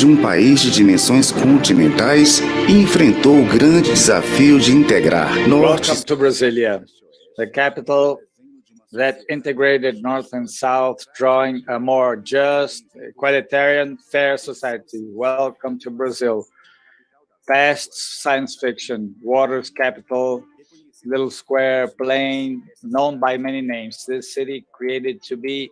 de país de dimensões continentais e enfrentou o grande desafio de integrar norte. Welcome to Brasilia, the capital that integrated North and South, drawing a more just, equalitarian, fair society. Welcome to Brazil. Past science fiction, water's capital, little square, plain, known by many names. This city created to be.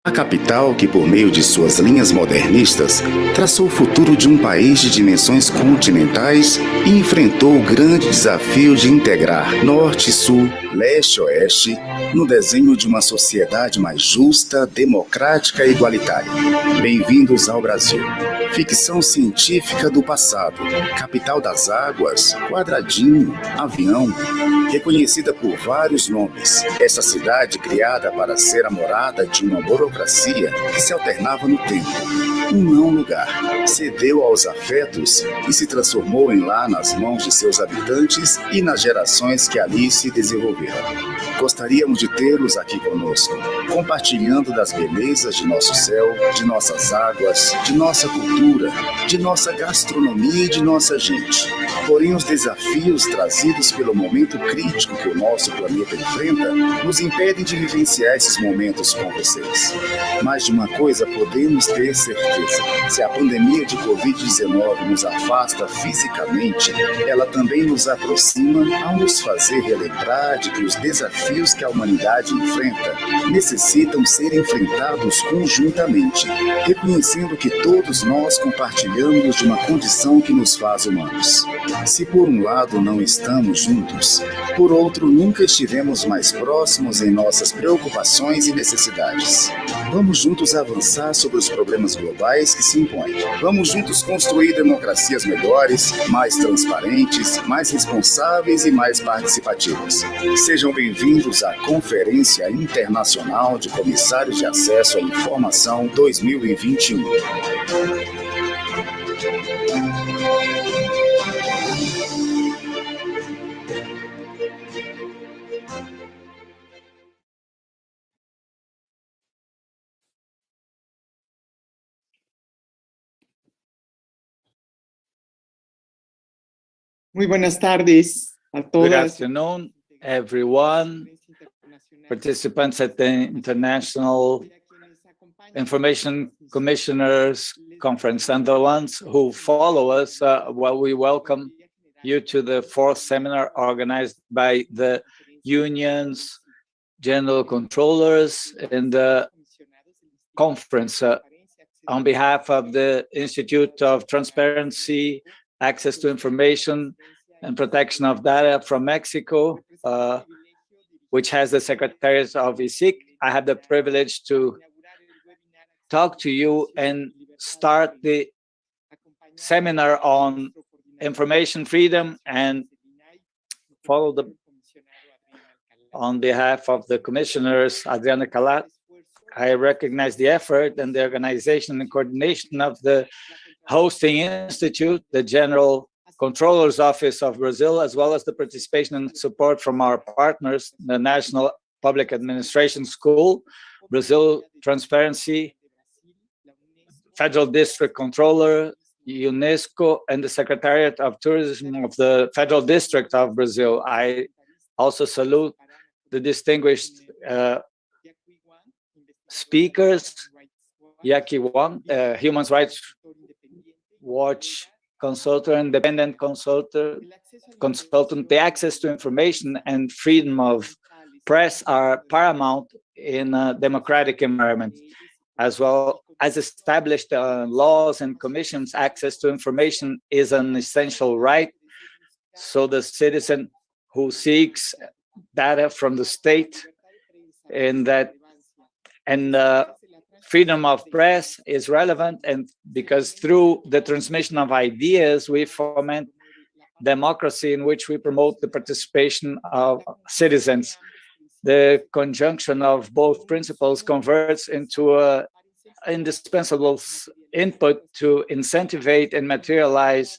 A capital que, por meio de suas linhas modernistas, traçou o futuro de país de dimensões continentais e enfrentou o grande desafio de integrar norte, sul, leste, oeste, no desenho de uma sociedade mais justa, democrática e igualitária. Bem-vindos ao Brasil. Ficção científica do passado, capital das águas, quadradinho, avião, reconhecida por vários nomes. Essa cidade criada para ser a morada de uma burocracia que se alternava no tempo. Um não lugar. Cedeu aos afetos e se transformou em lar nas mãos de seus habitantes e nas gerações que ali se desenvolveram. Gostaríamos de tê-los aqui conosco, compartilhando das belezas de nosso céu, de nossas águas, de nossa cultura, de nossa gastronomia e de nossa gente. Porém, os desafios trazidos pelo momento crítico que o nosso planeta enfrenta nos impedem de vivenciar esses momentos com vocês. Mas de uma coisa podemos ter certeza: se a pandemia de Covid-19 nos afasta fisicamente, ela também nos aproxima ao nos fazer relembrar de que os desafios que a humanidade enfrenta necessitam ser enfrentados conjuntamente, reconhecendo que todos nós compartilhamos de uma condição que nos faz humanos. Se por um lado não estamos juntos, por outro nunca estivemos mais próximos em nossas preocupações e necessidades. Vamos juntos avançar sobre os problemas globais que se impõem. Vamos juntos construir democracias melhores, mais transparentes, mais responsáveis e mais participativas. Sejam bem-vindos à Conferência Internacional de Comissários de Acesso à Informação 2021. Muy buenas tardes a todas. Good afternoon, everyone, participants at the International Information Commissioners Conference, and the ones who follow us. We welcome you to the fourth seminar organized by the unions, general controllers, and the conference on behalf of the Institute of Transparency, Access to Information and Protection of Data from Mexico, which has the Secretariat of ICIC. I have the privilege to talk to you and start the seminar on information freedom and follow on behalf of the commissioners, Adrian Calat. I recognize the effort and the organization and coordination of the hosting institute, the General Controller's Office of Brazil, as well as the participation and support from our partners, the National Public Administration School, Brazil Transparency, Federal District Controller, UNESCO, and the Secretariat of Tourism of the Federal District of Brazil. I also salute the distinguished speakers, Yaki Wang, Human Rights Watch consultant, independent consultant. The access to information and freedom of press are paramount in a democratic environment, as well as established laws and commissions. Access to information is an essential right. So the citizen who seeks data from the state and freedom of press is relevant, and because through the transmission of ideas, we foment democracy in which we promote the participation of citizens. The conjunction of both principles converts into an indispensable input to incentivize and materialize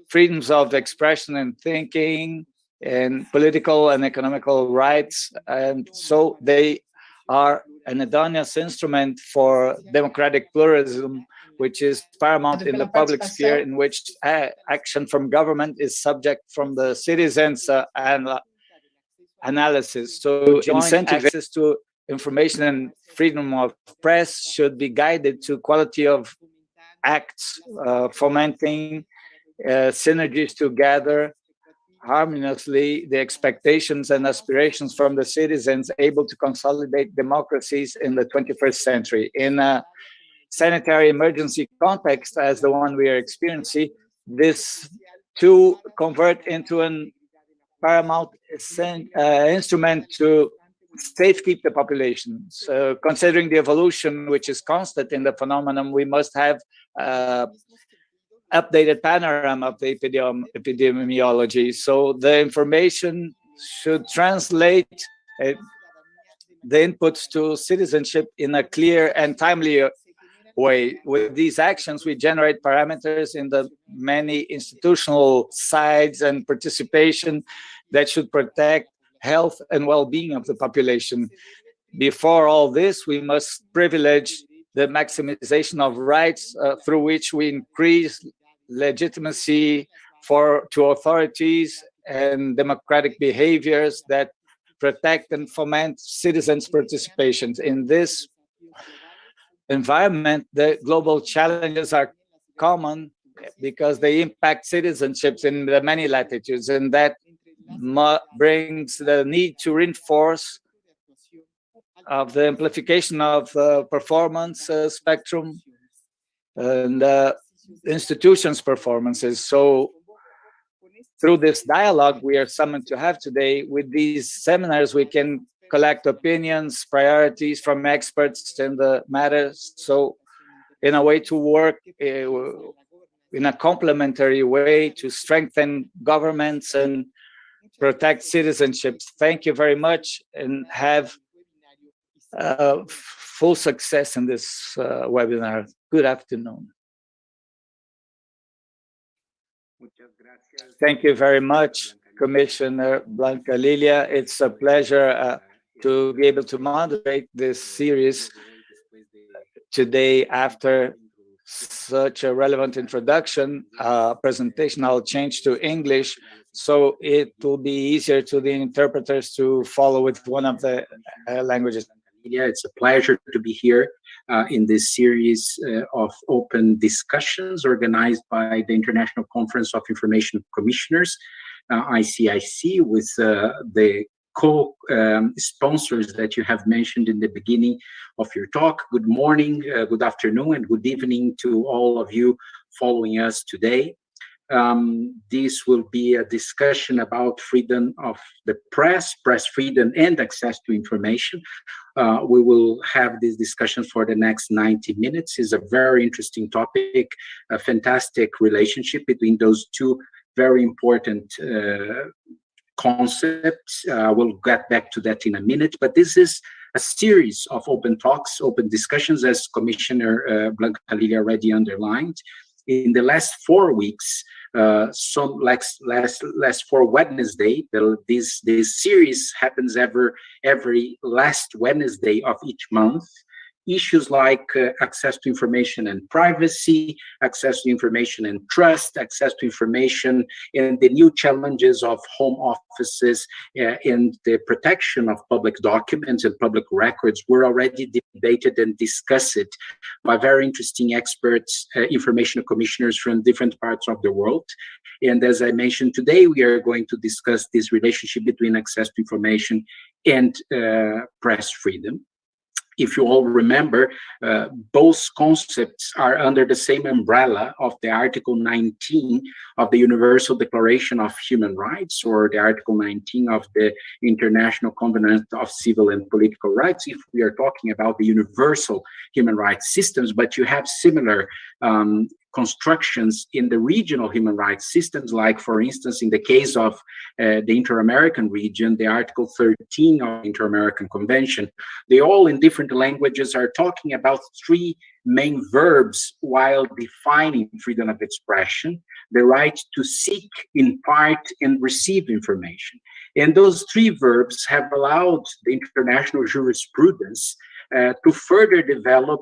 freedoms of expression and thinking, in political and economical rights, and so they are an autonomous instrument for democratic pluralism, which is paramount in the public sphere, in which action from government is subject from the citizens and analysis. So joint access to information and freedom of press should be guided to quality of acts, fomenting synergies to gather harmoniously the expectations and aspirations from the citizens, able to consolidate democracies in the 21st century. In a sanitary emergency context, as the one we are experiencing, this to convert into an paramount instrument to safekeep the population. So considering the evolution, which is constant in the phenomenon, we must have updated panorama of the epidemiology. So the information should translate the inputs to citizenship in a clear and timely way. With these actions, we generate parameters in the many institutional sides and participation that should protect health and well-being of the population. Before all this, we must privilege the maximization of rights through which we increase legitimacy to authorities and democratic behaviors that protect and foment citizens' participation. In this environment, the global challenges are common because they impact citizenships in the many latitudes, and that brings the need to reinforce of the amplification of performance spectrum and institutions' performances. So through this dialogue we are summoned to have today, with these seminars, we can collect opinions, priorities from experts in the matters, so in a way to work in a complementary way to strengthen governments and protect citizenships. Thank you very much, and have full success in this webinar. Good afternoon. Thank you very much, Commissioner Blanca Lilia. It's a pleasure to be able to moderate this series today after such a relevant introduction presentation. I'll change to English so it will be easier to the interpreters to follow with one of the languages. Yeah, it's a pleasure to be here in this series of open discussions organized by the International Conference of Information Commissioners, ICIC, with the co-sponsors that you have mentioned in the beginning of your talk. Good morning, good afternoon, and good evening to all of you following us today. This will be a discussion about freedom of the press freedom, and access to information. We will have this discussion for the next 90 minutes. It's a very interesting topic, a fantastic relationship between those two very important concepts. We'll get back to that in a minute, but this is a series of open talks, open discussions, as Commissioner Blanca Lilia already underlined. In the last 4 weeks, last for Wednesday, this series happens every last Wednesday of each month. Issues like access to information and privacy, access to information and trust, access to information, and the new challenges of home offices and the protection of public documents and public records were already debated and discussed by very interesting experts, information commissioners from different parts of the world. And as I mentioned today, we are going to discuss this relationship between access to information and press freedom. If you all remember, both concepts are under the same umbrella of the Article 19 of the Universal Declaration of Human Rights, or the Article 19 of the International Covenant of Civil and Political Rights, if we are talking about the universal human rights systems. But you have similar constructions in the regional human rights systems, like, for instance, in the case of the Inter-American region, the Article 13 of the Inter-American Convention, they all in different languages are talking about three main verbs while defining freedom of expression: the right to seek, impart, and receive information. And those three verbs have allowed the international jurisprudence to further develop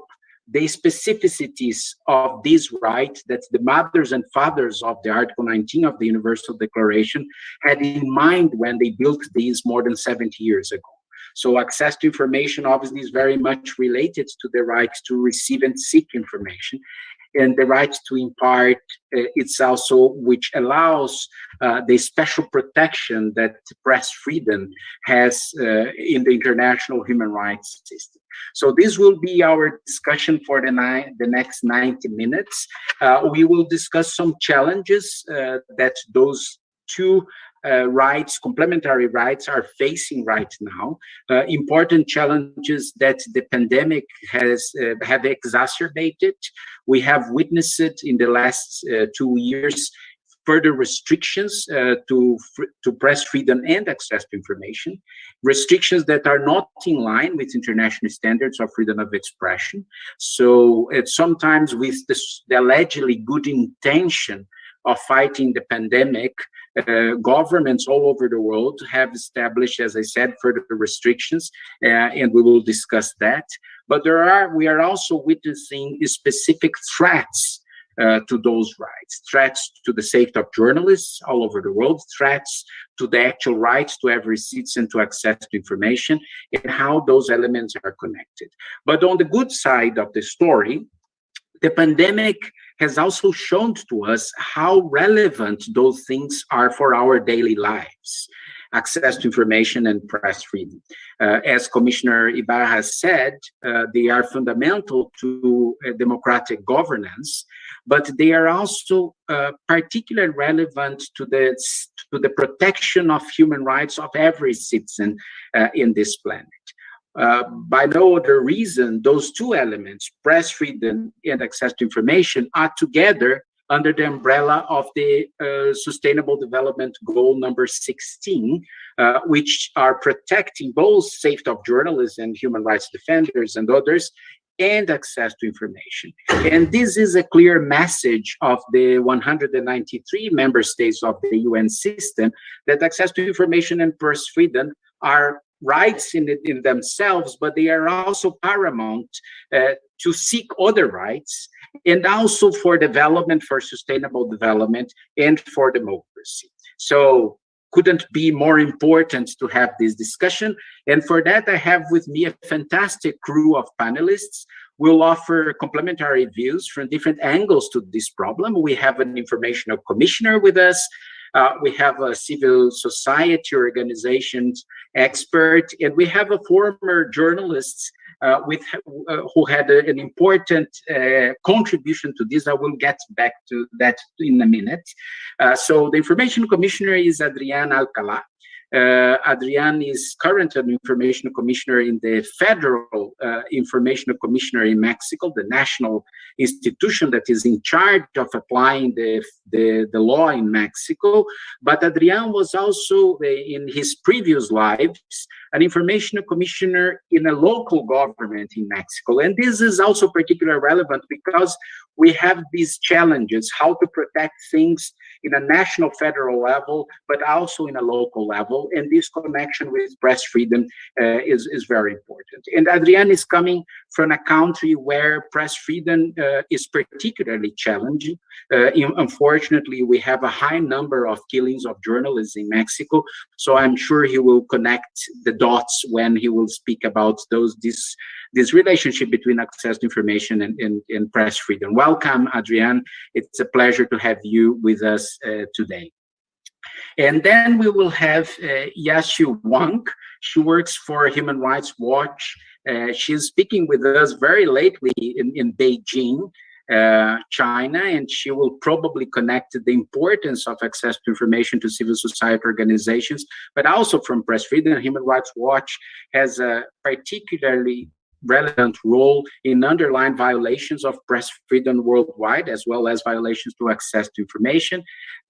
the specificities of this right that the mothers and fathers of the Article 19 of the Universal Declaration had in mind when they built these more than 70 years ago. So access to information obviously is very much related to the right to receive and seek information. And the right to impart, it's also which allows the special protection that press freedom has in the international human rights system. So this will be our discussion for the next 90 minutes. We will discuss some challenges that those two rights, complementary rights, are facing right now. Important challenges that the pandemic has have exacerbated. We have witnessed it in the last 2 years, further restrictions to press freedom and access to information, restrictions that are not in line with international standards of freedom of expression. So sometimes with the allegedly good intention of fighting the pandemic, governments all over the world have established, as I said, further restrictions, and we will discuss that. But we are also witnessing specific threats to those rights, threats to the safety of journalists all over the world, threats to the actual rights to every citizen to access to information, and how those elements are connected. But on the good side of the story, the pandemic has also shown to us how relevant those things are for our daily lives: access to information and press freedom. As Commissioner Ibarra has said, they are fundamental to democratic governance, but they are also particularly relevant to the protection of human rights of every citizen in this planet. By no other reason, those two elements, press freedom and access to information, are together under the umbrella of the Sustainable Development Goal number 16, which are protecting both safety of journalists and human rights defenders and others, and access to information. And this is a clear message of the 193 member states of the UN system, that access to information and press freedom are rights in themselves, but they are also paramount to seek other rights, and also for development, for sustainable development, and for democracy. So couldn't be more important to have this discussion. And for that, I have with me a fantastic crew of panelists. We'll offer complementary views from different angles to this problem. We have an informational commissioner with us. We have a civil society organizations expert, and we have a former journalist who had an important contribution to this. I will get back to that in a minute. So the information commissioner is Adrian Alcalá. Adrian is currently an information commissioner in the Federal Information Commissioner in Mexico, the national institution that is in charge of applying the law in Mexico. But Adrian was also, in his previous lives, an information commissioner in a local government in Mexico. And this is also particularly relevant because we have these challenges, how to protect things in a national federal level, but also in a local level. And this connection with press freedom is very important. And Adrian is coming from a country where press freedom is particularly challenging. Unfortunately, we have a high number of killings of journalists in Mexico. So I'm sure he will connect the dots when he will speak about this relationship between access to information and press freedom. Welcome, Adrian. It's a pleasure to have you with us today. And then we will have Yashu Wang. She works for Human Rights Watch. She's speaking with us very lately in Beijing, China, and she will probably connect the importance of access to information to civil society organizations, but also from press freedom. Human Rights Watch has a particularly relevant role in underlying violations of press freedom worldwide, as well as violations to access to information.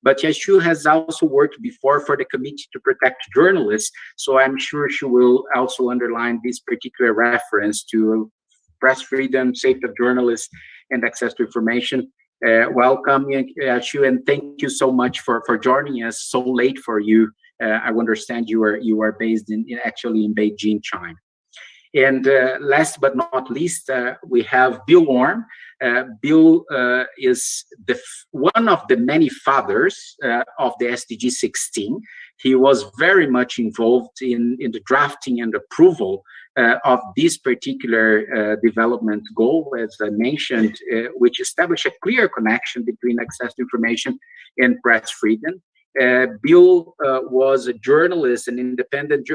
But Yashu has also worked before for the Committee to Protect Journalists, so I'm sure she will also underline this particular reference to press freedom, safety of journalists, and access to information. Welcome, Yashu, and thank you so much for joining us so late for you. I understand you are based actually in Beijing, China. And last but not least, we have Bill Worm. Bill is one of the many fathers of the SDG 16. He was very much involved in the drafting and approval of this particular development goal, as I mentioned, which established a clear connection between access to information and press freedom. Bill was a journalist, an independent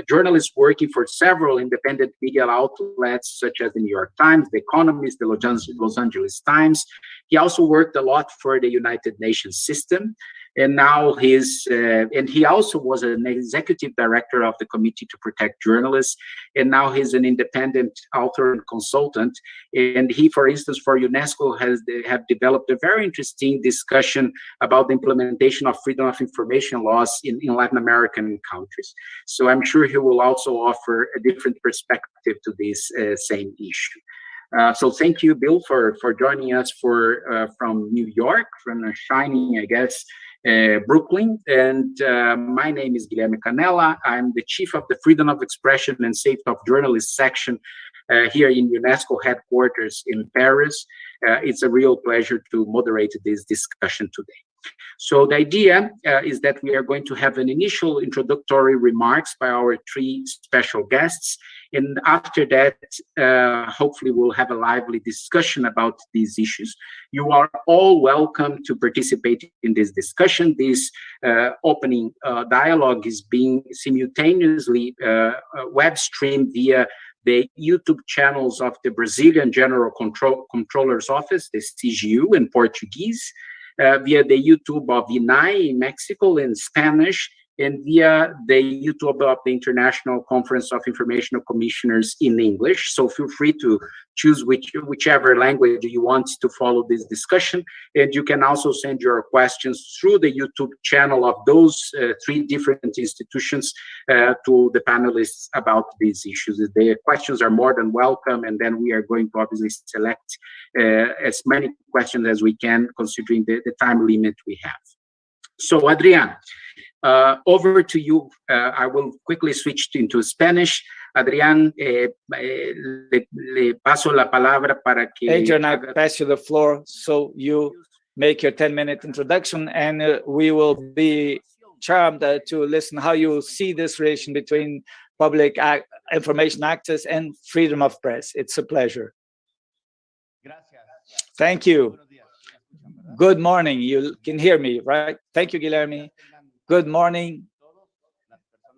journalist working for several independent media outlets, such as the New York Times, The Economist, the Los Angeles Times. He also worked a lot for the United Nations system. And now he also was an executive director of the Committee to Protect Journalists. And now he's an independent author and consultant. And he, for instance, for UNESCO have developed a very interesting discussion about the implementation of freedom of information laws in Latin American countries. So I'm sure he will also offer a different perspective to this same issue. So thank you, Bill, for joining us from New York, from shining, I guess, Brooklyn. And my name is Guilherme Canela. I'm the chief of the Freedom of Expression and Safety of Journalists section here in UNESCO headquarters in Paris. It's a real pleasure to moderate this discussion today. So the idea is that we are going to have an initial introductory remarks by our three special guests. And after that, hopefully we'll have a lively discussion about these issues. You are all welcome to participate in this discussion. This opening dialogue is being simultaneously web streamed via the YouTube channels of the Brazilian General Controller's Office, the CGU in Portuguese, via the YouTube of INAI in Mexico in Spanish, and via the YouTube of the International Conference of Informational Commissioners in English. So feel free to choose whichever language you want to follow this discussion. And you can also send your questions through the YouTube channel of those three different institutions to the panelists about these issues. The questions are more than welcome, and then we are going to obviously select as many questions as we can, considering the time limit we have. So, Adrian, over to you. I will quickly switch into Spanish. Adrian, le paso la palabra para que... Adrian, I pass you the floor so you make your 10-minute introduction, and we will be charmed to listen how you see this relation between public information access and freedom of press. It's a pleasure. Thank you. Good morning. You can hear me, right? Thank you, Guilherme. Good morning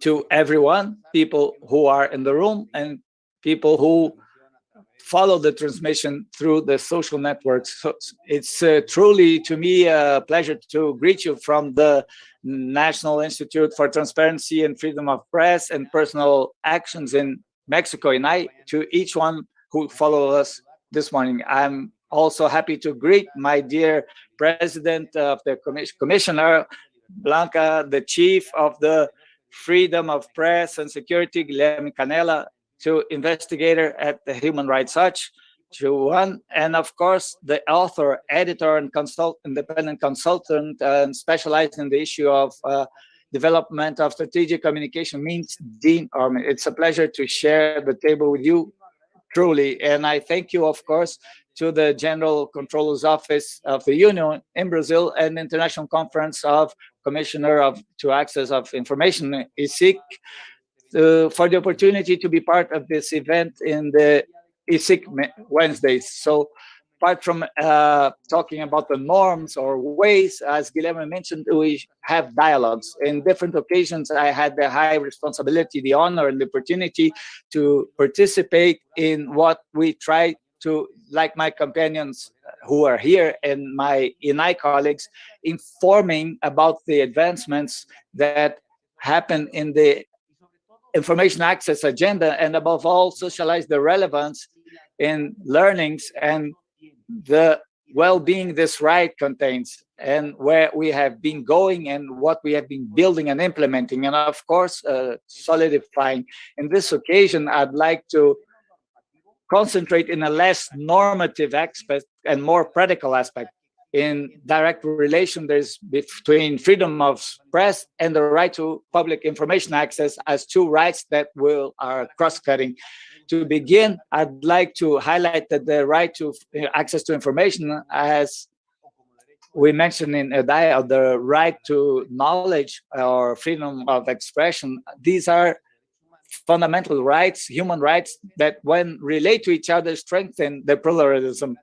to everyone, people who are in the room and people who follow the transmission through the social networks. So it's truly, to me, a pleasure to greet you from the National Institute for Transparency and Freedom of Press and Personal Actions in Mexico. And to each one who follow us this morning, I'm also happy to greet my dear President of the Commissioner, Blanca, the Chief of the Freedom of Press and Security, Glen Canela, to investigator at the Human Rights Watch, Juan, and of course the author, editor, and independent consultant, and specialized in the issue of development of strategic communication means Dean Orman. It's a pleasure to share the table with you, truly, and I thank you, of course, to the General Controller's Office of the Union in Brazil and International Conference of Commissioner to Access of Information, ICIC, for the opportunity to be part of this event in the ICIC Wednesdays. So apart from talking about the norms or ways, as Guilherme mentioned, we have dialogues. In different occasions, I had the high responsibility, the honor, and the opportunity to participate in what we try to, like my companions who are here and my INAI colleagues, informing about the advancements that happen in the information access agenda, and above all, socialize the relevance in learnings and the well-being this right contains, and where we have been going and what we have been building and implementing, and of course, solidifying. In this occasion, I'd like to concentrate in a less normative aspect and more practical aspect. In direct relation, there's between freedom of press and the right to public information access as two rights that are cross-cutting. To begin, I'd like to highlight that the right to access to information, as we mentioned in ADIA, the right to knowledge or freedom of expression, these are fundamental rights, human rights, that when relate to each other, strengthen the pluralism.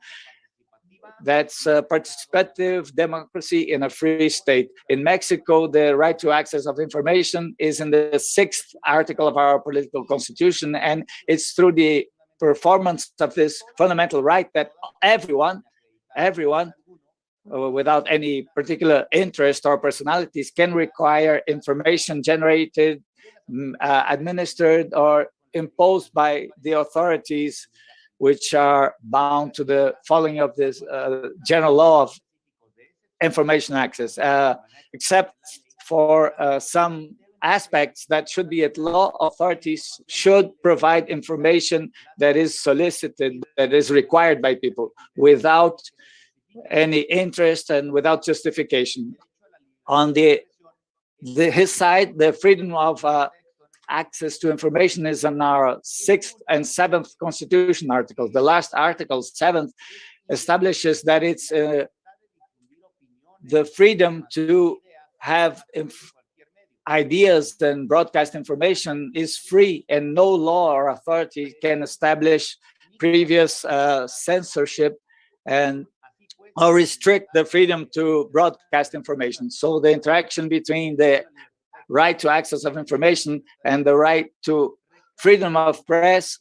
That's participative democracy in a free state. In Mexico, the right to access of information is in the 6th article of our political constitution, and it's through the performance of this fundamental right that everyone, without any particular interest or personalities, can require information generated, administered, or imposed by the authorities, which are bound to the following of this general law of information access, except for some aspects that should be at law. Authorities should provide information that is solicited, that is required by people, without any interest and without justification. On his side, the freedom of access to information is in our 6th and 7th constitution articles. The last article, 7th, establishes that it's the freedom to have ideas and broadcast information is free, and no law or authority can establish previous censorship and or restrict the freedom to broadcast information. So the interaction between the right to access of information and the right to freedom of press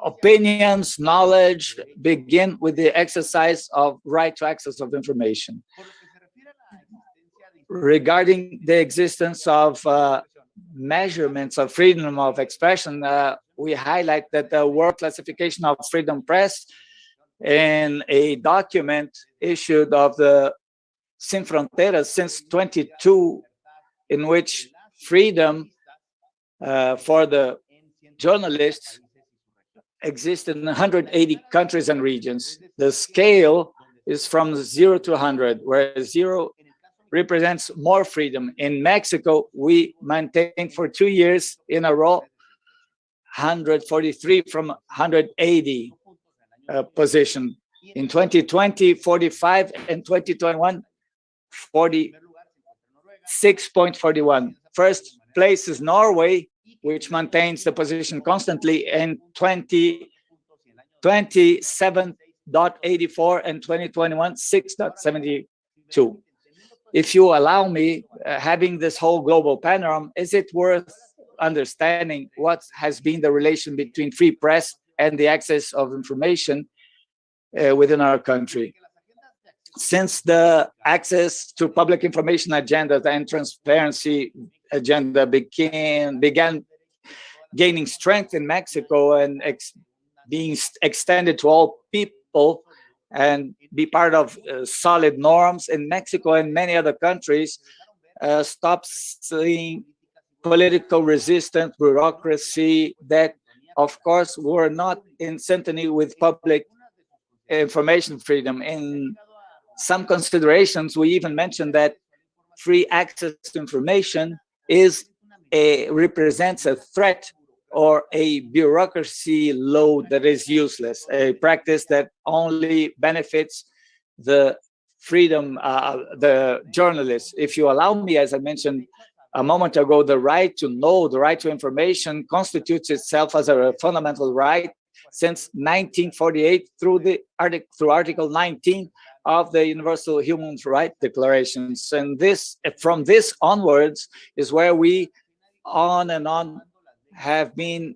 opinions, knowledge, begin with the exercise of right to access of information. Regarding the existence of measurements of freedom of expression, we highlight that the World Classification of Freedom Press, in a document issued of the Sin Fronteras since 22, in which freedom for the journalists exists in 180 countries and regions. The scale is from 0 to 100, where 0 represents more freedom. In Mexico, we maintained for 2 years in a row 143 from 180 position. In 2020, 45, and 2021, 46.41. First place is Norway, which maintains the position constantly, and 27.84, and 2021, 6.72. If you allow me, having this whole global panorama, is it worth understanding what has been the relation between free press and the access of information within our country? Since the access to public information agenda and transparency agenda began gaining strength in Mexico and being extended to all people and be part of solid norms in Mexico and many other countries, stop seeing political resistance, bureaucracy that, of course, were not in sympathy with public information freedom. In some considerations, we even mentioned that free access to information represents a threat or a bureaucracy load that is useless, a practice that only benefits the freedom, the journalists. If you allow me, as I mentioned a moment ago, the right to know, the right to information constitutes itself as a fundamental right since 1948 through Article 19 of the Universal Human Rights Declarations. And from this onwards is where we on and on have been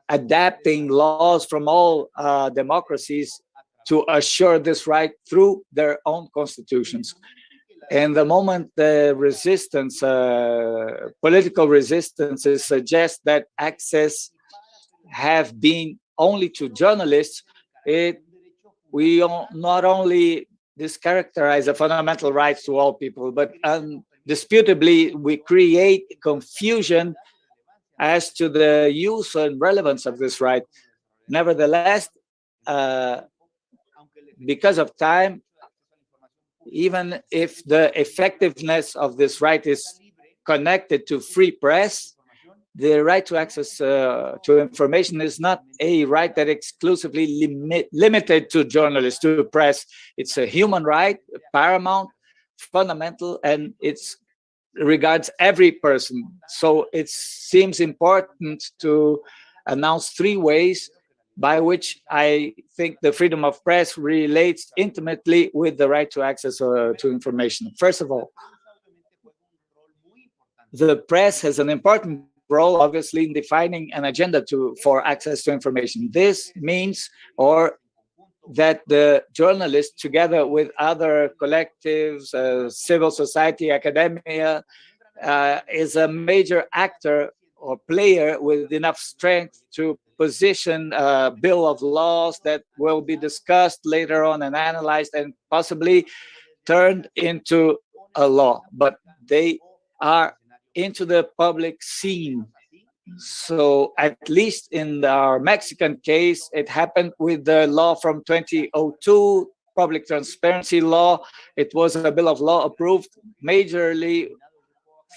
adapting laws from all democracies to assure this right through their own constitutions. And the moment the resistance, political resistances suggest that access have been only to journalists, we not only mischaracterize a fundamental right to all people, but indisputably we create confusion as to the use and relevance of this right. Nevertheless, because of time, even if the effectiveness of this right is connected to free press, the right to access to information is not a right that exclusively limited to journalists, to press. It's a human right, paramount, fundamental, and it's regards every person. So it seems important to announce 3 ways by which I think the freedom of press relates intimately with the right to access to information. First of all, the press has an important role, obviously, in defining an agenda for access to information. This means, or that the journalists, together with other collectives, civil society, academia, is a major actor or player with enough strength to position a bill of laws that will be discussed later on and analyzed and possibly turned into a law. But they are into the public scene. So at least in our Mexican case, it happened with the law from 2002, public transparency law. It was a bill of law approved majorly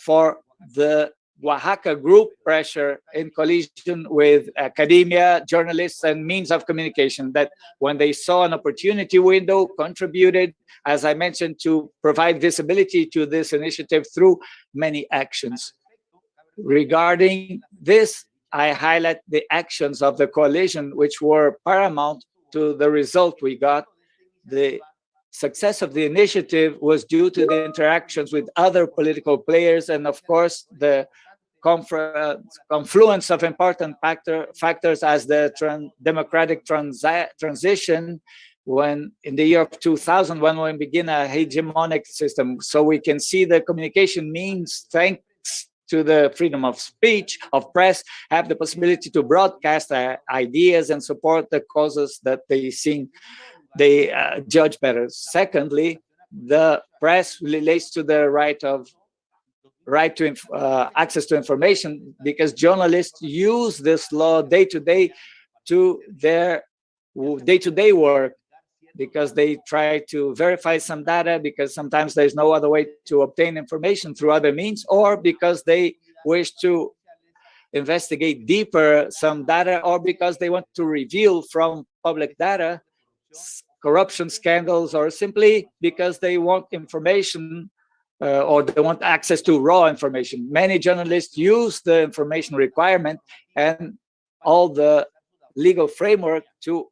for the Oaxaca group pressure in collision with academia, journalists, and means of communication that when they saw an opportunity window contributed, as I mentioned, to provide visibility to this initiative through many actions. Regarding this, I highlight the actions of the coalition, which were paramount to the result we got. The success of the initiative was due to the interactions with other political players and, of course, the confluence of important factors as the democratic transition when in the year of 2000, when we begin a hegemonic system. So we can see the communication means, thanks to the freedom of speech, of press, have the possibility to broadcast ideas and support the causes that they judge better. Secondly, the press relates to the right to access to information, because journalists use this law day to day to their day-to-day work, because they try to verify some data, because sometimes there's no other way to obtain information through other means, or because they wish to investigate deeper some data, or because they want to reveal from public data corruption scandals, or simply because they want information or they want access to raw information. Many journalists use the information requirement and all the legal framework to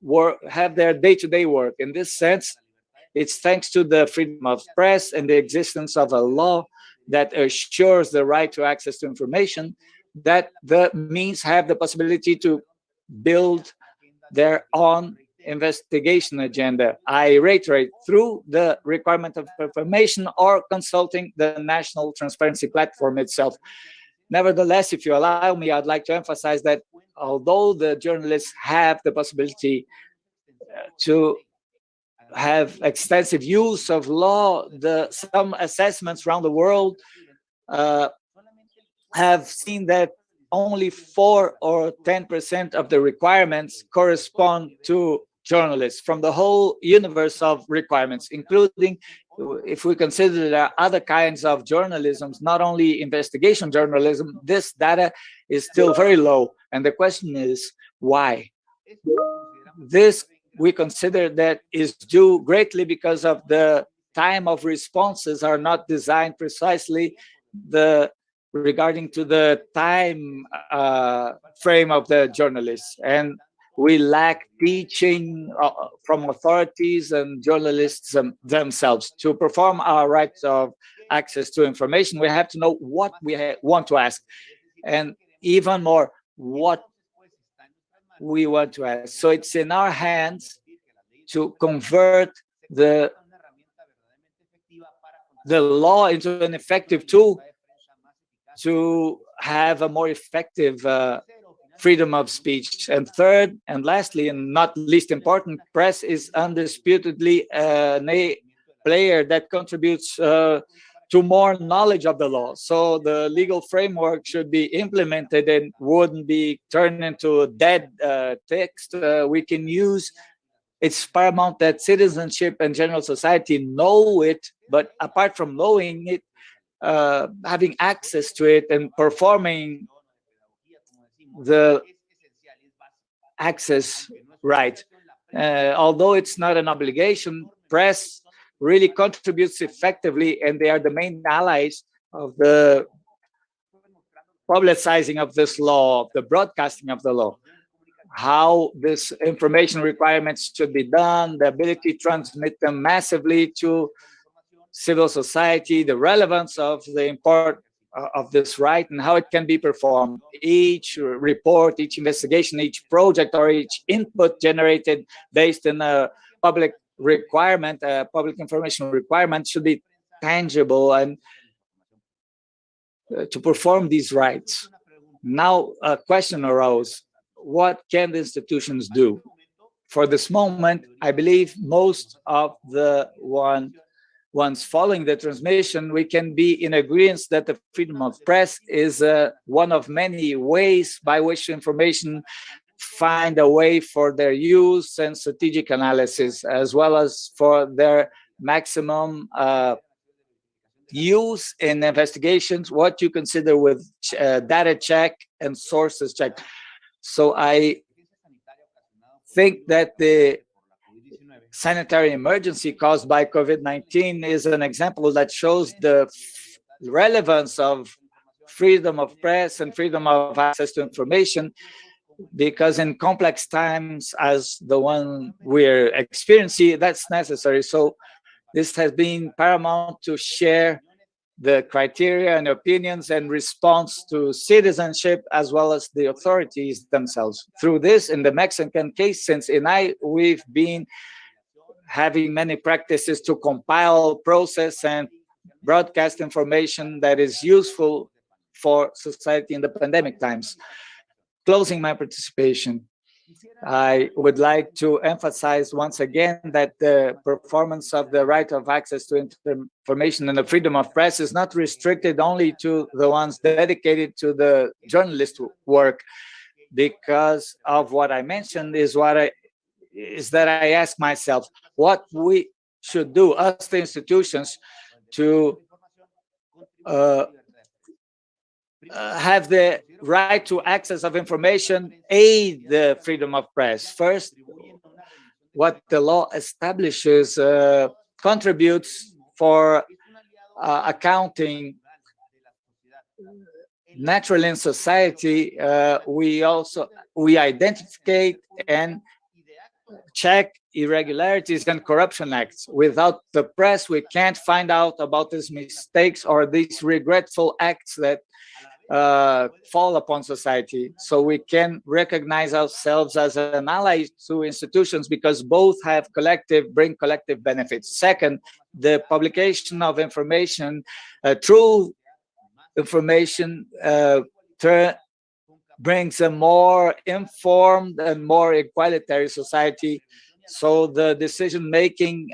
have their day-to-day work. In this sense, it's thanks to the freedom of press and the existence of a law that assures the right to access to information that the means have the possibility to build their own investigation agenda. I reiterate, through the requirement of information or consulting the National Transparency Platform itself. Nevertheless, if you allow me, I'd like to emphasize that although the journalists have the possibility to have extensive use of law, some assessments around the world have seen that only 4 or 10% of the requirements correspond to journalists from the whole universe of requirements, including, if we consider there are other kinds of journalism, not only investigation journalism, this data is still very low. And the question is, why? This, we consider that is due greatly because of the time of responses are not designed precisely regarding to the time frame of the journalists. And we lack teaching from authorities and journalists themselves. To perform our rights of access to information, we have to know what we want to ask, and even more, what we want to ask. So it's in our hands to convert the law into an effective tool to have a more effective freedom of speech. And third, and lastly, and not least important, press is undisputedly a player that contributes to more knowledge of the law. So the legal framework should be implemented and wouldn't be turned into a dead text. We can use, it's paramount that citizenship and general society know it, but apart from knowing it, having access to it and performing the access right. Although it's not an obligation, press really contributes effectively, and they are the main allies of the publicizing of this law, the broadcasting of the law, how this information requirements should be done, the ability to transmit them massively to civil society, the relevance of the import of this right and how it can be performed. Each report, each investigation, each project, or each input generated based on a public requirement, public information requirement, should be tangible and to perform these rights. Now, a question arose: what can the institutions do? For this moment, I believe most of the ones following the transmission, we can be in agreement that the freedom of press is one of many ways by which information find a way for their use and strategic analysis, as well as for their maximum use in investigations, what you consider with data check and sources check. So I think that the sanitary emergency caused by COVID-19 is an example that shows the relevance of freedom of press and freedom of access to information, because in complex times as the one we're experiencing, that's necessary. So this has been paramount to share the criteria and opinions and response to citizenship as well as the authorities themselves. Through this, in the Mexican case, since we've been having many practices to compile, process, and broadcast information that is useful for society in the pandemic times. Closing my participation, I would like to emphasize once again that the performance of the right of access to information and the freedom of press is not restricted only to the ones dedicated to the journalist work, because of what I mentioned is that I ask myself what we should do, us the institutions, to have the right to access of information aid the freedom of press. First, what the law establishes contributes for accounting. Naturally in society, we identify and check irregularities and corruption acts. Without the press, we can't find out about these mistakes or these regretful acts that fall upon society. So we can recognize ourselves as an ally to institutions because both have bring collective benefits. Second, the publication of information, true information, brings a more informed and more equalitarian society. So the decision-making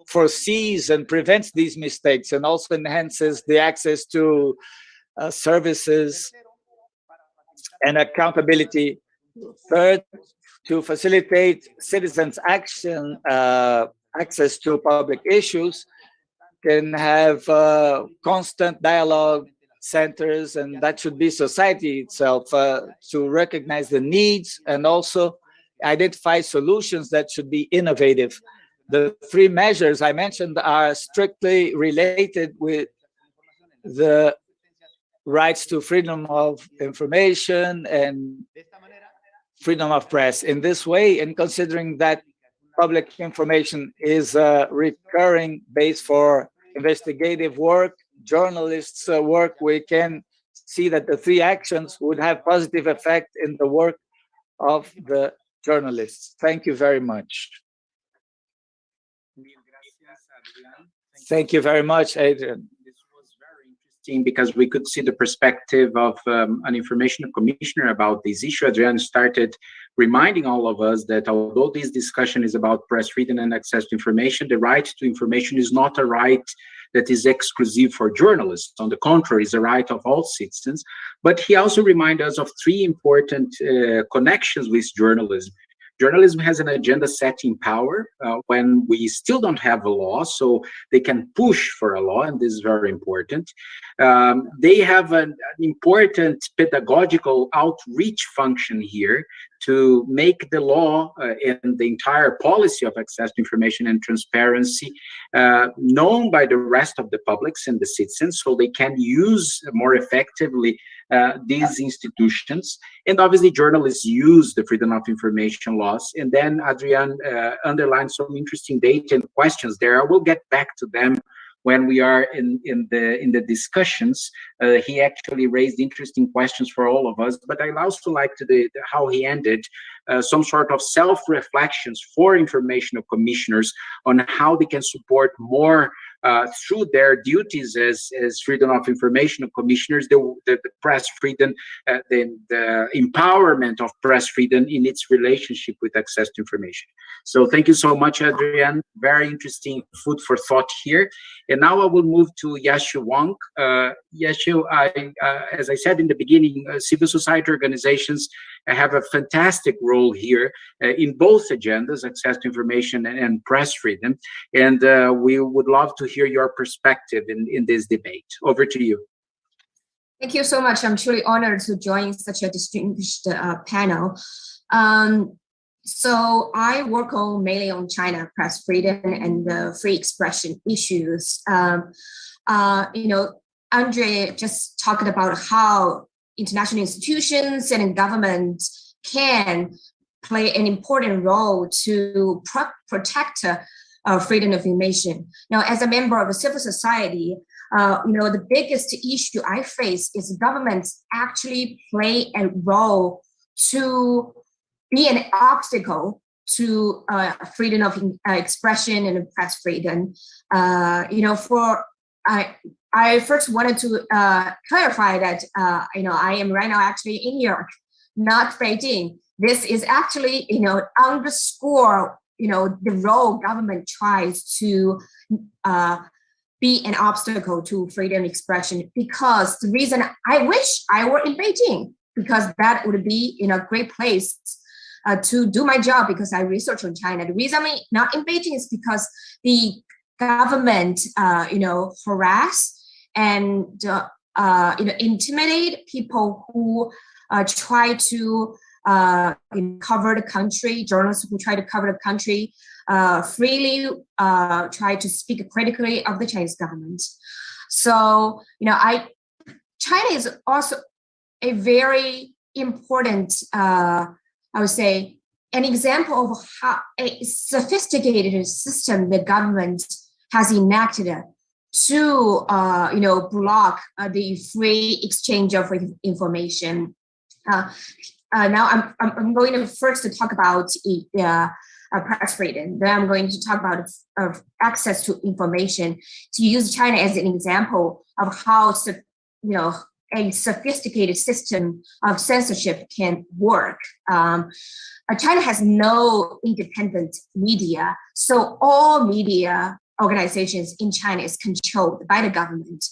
foresees and prevents these mistakes and also enhances the access to services and accountability. Third, to facilitate citizens' action, access to public issues, can have constant dialogue centers, and that should be society itself to recognize the needs and also identify solutions that should be innovative. The three measures I mentioned are strictly related with the rights to freedom of information and freedom of press. In this way, and considering that public information is a recurring base for investigative work, journalists' work, we can see that the three actions would have positive effect in the work of the journalists. Thank you very much. Thank you very much, Adrian. This was very interesting because we could see the perspective of an information commissioner about this issue. Adrian started reminding all of us that although this discussion is about press freedom and access to information, the right to information is not a right that is exclusive for journalists. On the contrary, it's a right of all citizens. But he also reminded us of three important connections with journalism. Journalism has an agenda-setting power when we still don't have a law, so they can push for a law, and this is very important. They have an important pedagogical outreach function here to make the law and the entire policy of access to information and transparency known by the rest of the publics and the citizens, so they can use more effectively these institutions. And obviously journalists use the freedom of information laws. And then Adrian underlined some interesting data and questions there. I will get back to them when we are in the discussions. He actually raised interesting questions for all of us, but I also liked how he ended some sort of self-reflections for informational commissioners on how they can support more through their duties as freedom of information commissioners, the press freedom, the empowerment of press freedom in its relationship with access to information. So thank you so much, Adrian. Very interesting food for thought here. And now I will move to Yashu Wang. Yashu, as I said in the beginning, civil society organizations have a fantastic role here in both agendas, access to information and press freedom. And we would love to hear your perspective in this debate. Over to you. Thank you so much. I'm truly honored to join such a distinguished panel. So I work mainly on China press freedom and free expression issues. Andre just talked about how international institutions and government can play an important role to protect freedom of information. Now, as a member of a civil society, the biggest issue I face is governments actually play a role to be an obstacle to freedom of expression and press freedom. I first wanted to clarify that I am right now actually in New York, not Beijing. This is actually underscore the role government tries to be an obstacle to freedom of expression, because the reason I wish I were in Beijing, because that would be a great place to do my job, because I research on China. The reason I'm not in Beijing is because the government harass and intimidate people who try to cover the country, journalists who try to cover the country freely, try to speak critically of the Chinese government. So, China is also a very important, I would say, an example of how a sophisticated system the government has enacted to, block the free exchange of information. Now, I'm going to first talk about press freedom. Then I'm going to talk about access to information, to use China as an example of how a sophisticated system of censorship can work. China has no independent media, so all media organizations in China is controlled by the government.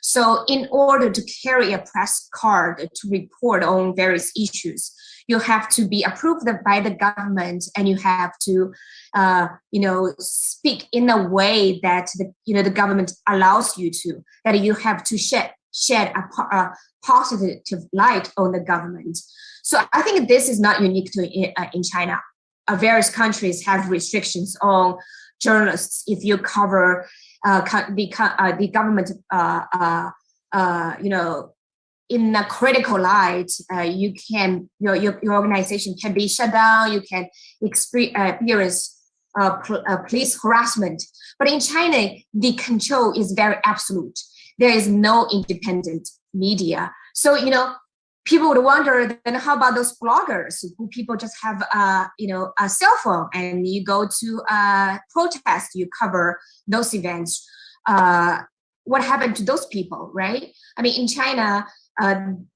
So in order to carry a press card to report on various issues, you have to be approved by the government, and you have to, speak in a way that the government allows you to. That you have to shed a positive light on the government. So I think this is not unique to in China. Various countries have restrictions on journalists. If you cover the government, in a critical light, your organization can be shut down. You can experience police harassment. But in China, the control is very absolute. There is no independent media. So people would wonder, then how about those bloggers who people just have a cell phone and you go to protest, you cover those events. what happened to those people, right? I mean, in China, in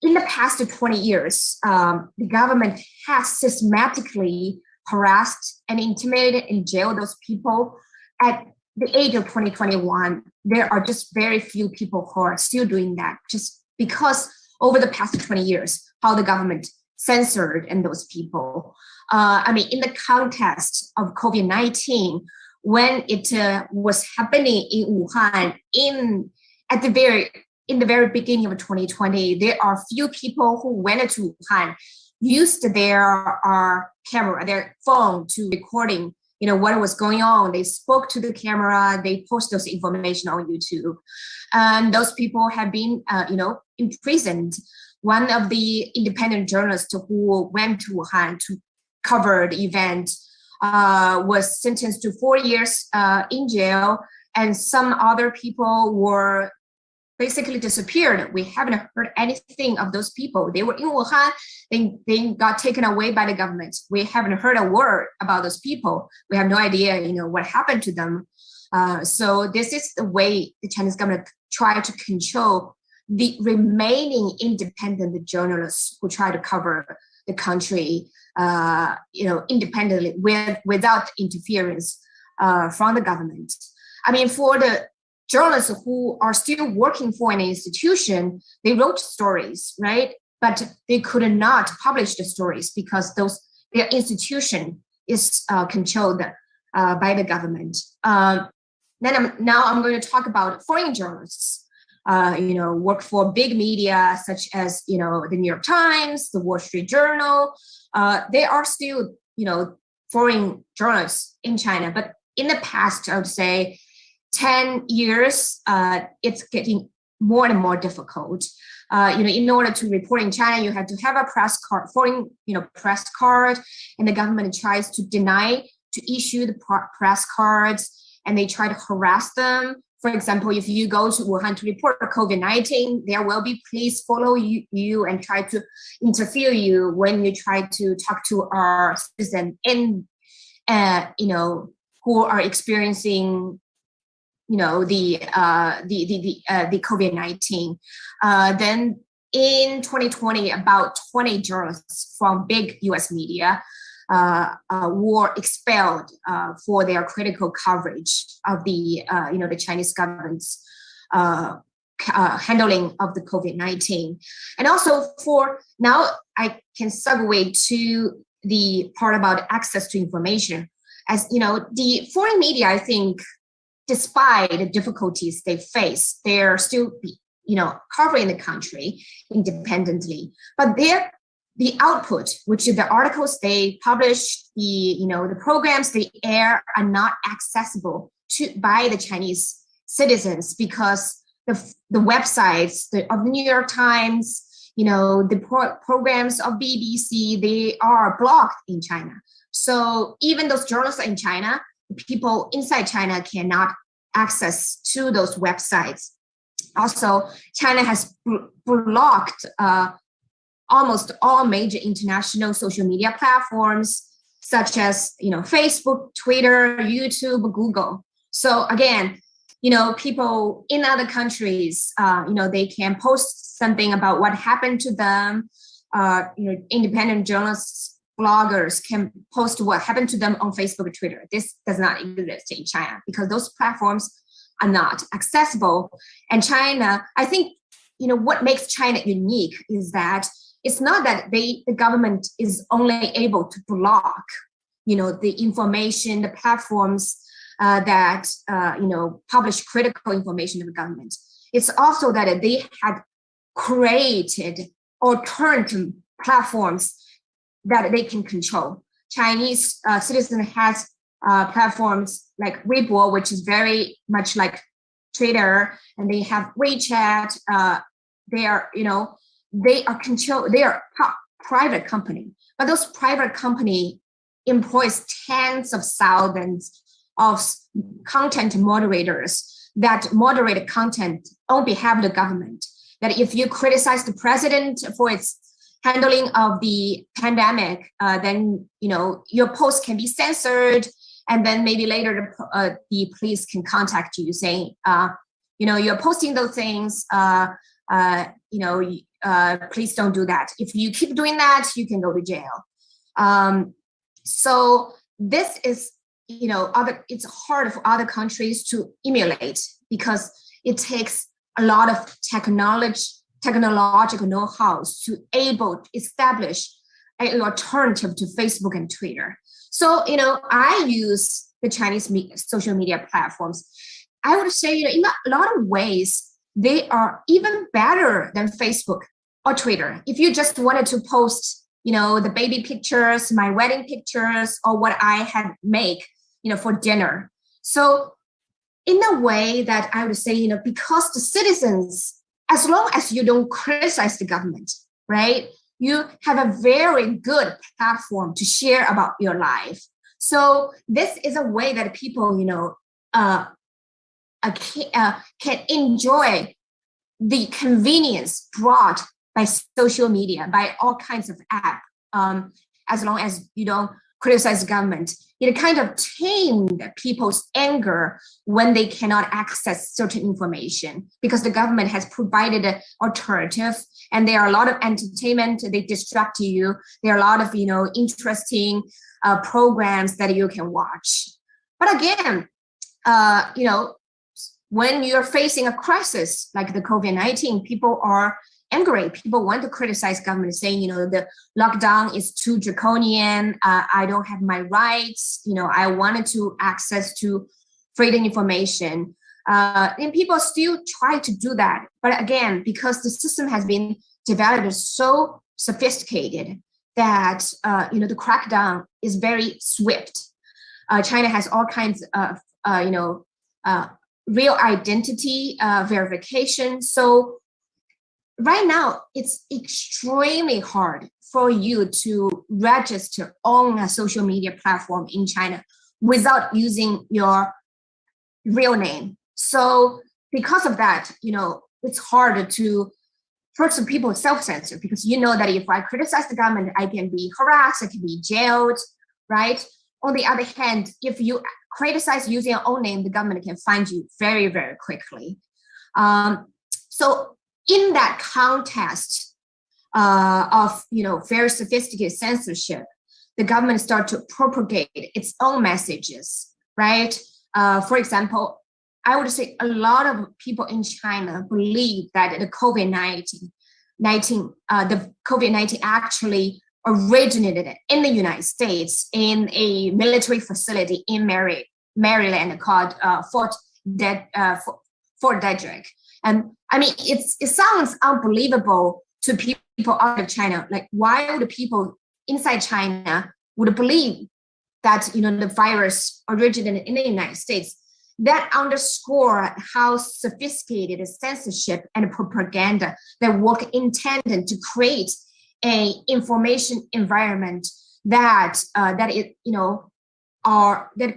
the past 20 years, the government has systematically harassed and intimidated and jailed those people. At the age of 2021, there are just very few people who are still doing that, just because over the past 20 years, how the government censored and those people. I mean, in the context of COVID-19, when it was happening in Wuhan in the very beginning of 2020, there are few people who went to Wuhan, used their camera, their phone to recording, what was going on. They spoke to the camera, they post those information on YouTube. And those people have been, imprisoned. One of the independent journalists who went to Wuhan to cover the event was sentenced to 4 years in jail, and some other people were basically disappeared. We haven't heard anything of those people. They were in Wuhan, they got taken away by the government. We haven't heard a word about those people. We have no idea, what happened to them. So this is the way the Chinese government try to control the remaining independent journalists who try to cover the country, independently without interference from the government. I mean, for the journalists who are still working for an institution, they wrote stories, right? But they could not publish the stories because their institution is controlled by the government. Now I'm going to talk about foreign journalists. Work for big media such as the New York Times, the Wall Street Journal. They are still foreign journalists in China, but in the past, I would say 10 years, it's getting more and more difficult. In order to report in China, you have to have a press card, foreign, press card, and the government tries to deny to issue the press cards, and they try to harass them. For example, if you go to Wuhan to report COVID-19, there will be police follow you and try to interfere you when you try to talk to our citizens who are experiencing the COVID-19. Then in 2020, about 20 journalists from big U.S. media were expelled for their critical coverage of the Chinese government's handling of the COVID-19. And also for now, I can segue to the part about access to information. As the foreign media, I think, despite the difficulties they face, they're still, covering the country independently. But the output, which is the articles they publish, the programs they air, are not accessible by the Chinese citizens because the websites of the New York Times, the programs of BBC, they are blocked in China. So even those journalists in China, people inside China cannot access to those websites. Also, China has blocked almost all major international social media platforms, such as Facebook, Twitter, YouTube, Google. So again, people in other countries, they can post something about what happened to them. Independent journalists, bloggers can post what happened to them on Facebook or Twitter. This does not exist in China because those platforms are not accessible. And China, I think, what makes China unique is that it's not that the government is only able to block, the information, the platforms that, publish critical information of the government. It's also that they have created alternative platforms that they can control. Chinese citizen has platforms like Weibo, which is very much like Twitter, and they have WeChat. They are private company, but those private company employs tens of thousands of content moderators that moderate content on behalf of the government. That if you criticize the president for its handling of the pandemic, then your post can be censored and then maybe later the police can contact you saying, you're posting those things, please don't do that. If you keep doing that, you can go to jail. So this is, it's hard for other countries to emulate because it takes a lot of technological know-how to able to establish an alternative to Facebook and Twitter. So, I use the Chinese social media platforms. I would say, in a lot of ways, they are even better than Facebook or Twitter. If you just wanted to post, the baby pictures, my wedding pictures, or what I had make, for dinner. So in a way that I would say, because the citizens, as long as you don't criticize the government, right? You have a very good platform to share about your life. So this is a way that people, can enjoy the convenience brought by social media, by all kinds of apps, as long as you don't criticize the government. It kind of tamed people's anger when they cannot access certain information because the government has provided an alternative, and there are a lot of entertainment. They distract you. There are a lot of interesting programs that you can watch. But again, when you're facing a crisis like the COVID-19, people are angry. People want to criticize government, saying, the lockdown is too draconian. I don't have my rights. I wanted to access to freedom information. And people still try to do that. But again, because the system has been developed so sophisticated that, the crackdown is very swift. China has all kinds of, real identity verification. So right now, it's extremely hard for you to register on a social media platform in China without using your real name. So because of that, it's harder to, first, people self-censor because that if I criticize the government, I can be harassed, I can be jailed, right? On the other hand, if you criticize using your own name, the government can find you very, very quickly. So in that context of very sophisticated censorship, the government started to propagate its own messages, right? For example, I would say a lot of people in China believe that the COVID-19 actually originated in the United States in a military facility in Maryland called Fort Detrick. And I mean, it sounds unbelievable to people out of China. Like, why would people inside China would believe that the virus originated in the United States? That underscore how sophisticated censorship and propaganda that work intended to create a information environment that that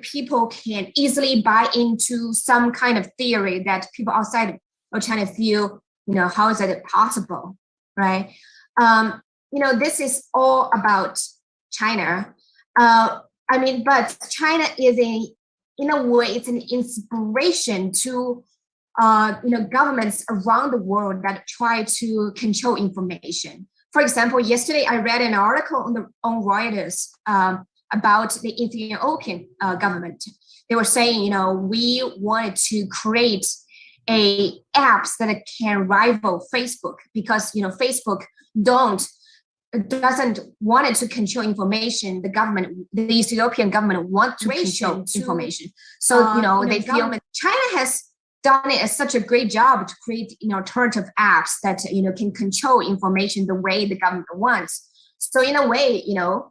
people can easily buy into some kind of theory that people outside of China feel, how is that possible, right? This is all about China. But China is in a way, it's an inspiration to governments around the world that try to control information. For example, yesterday I read an article on Reuters about the Ethiopian government. They were saying, we wanted to create apps that can rival Facebook because Facebook doesn't want to control information. The Ethiopian government wants to control information. So they feel China has done it as such a great job to create alternative apps that can control information the way the government wants. So in a way,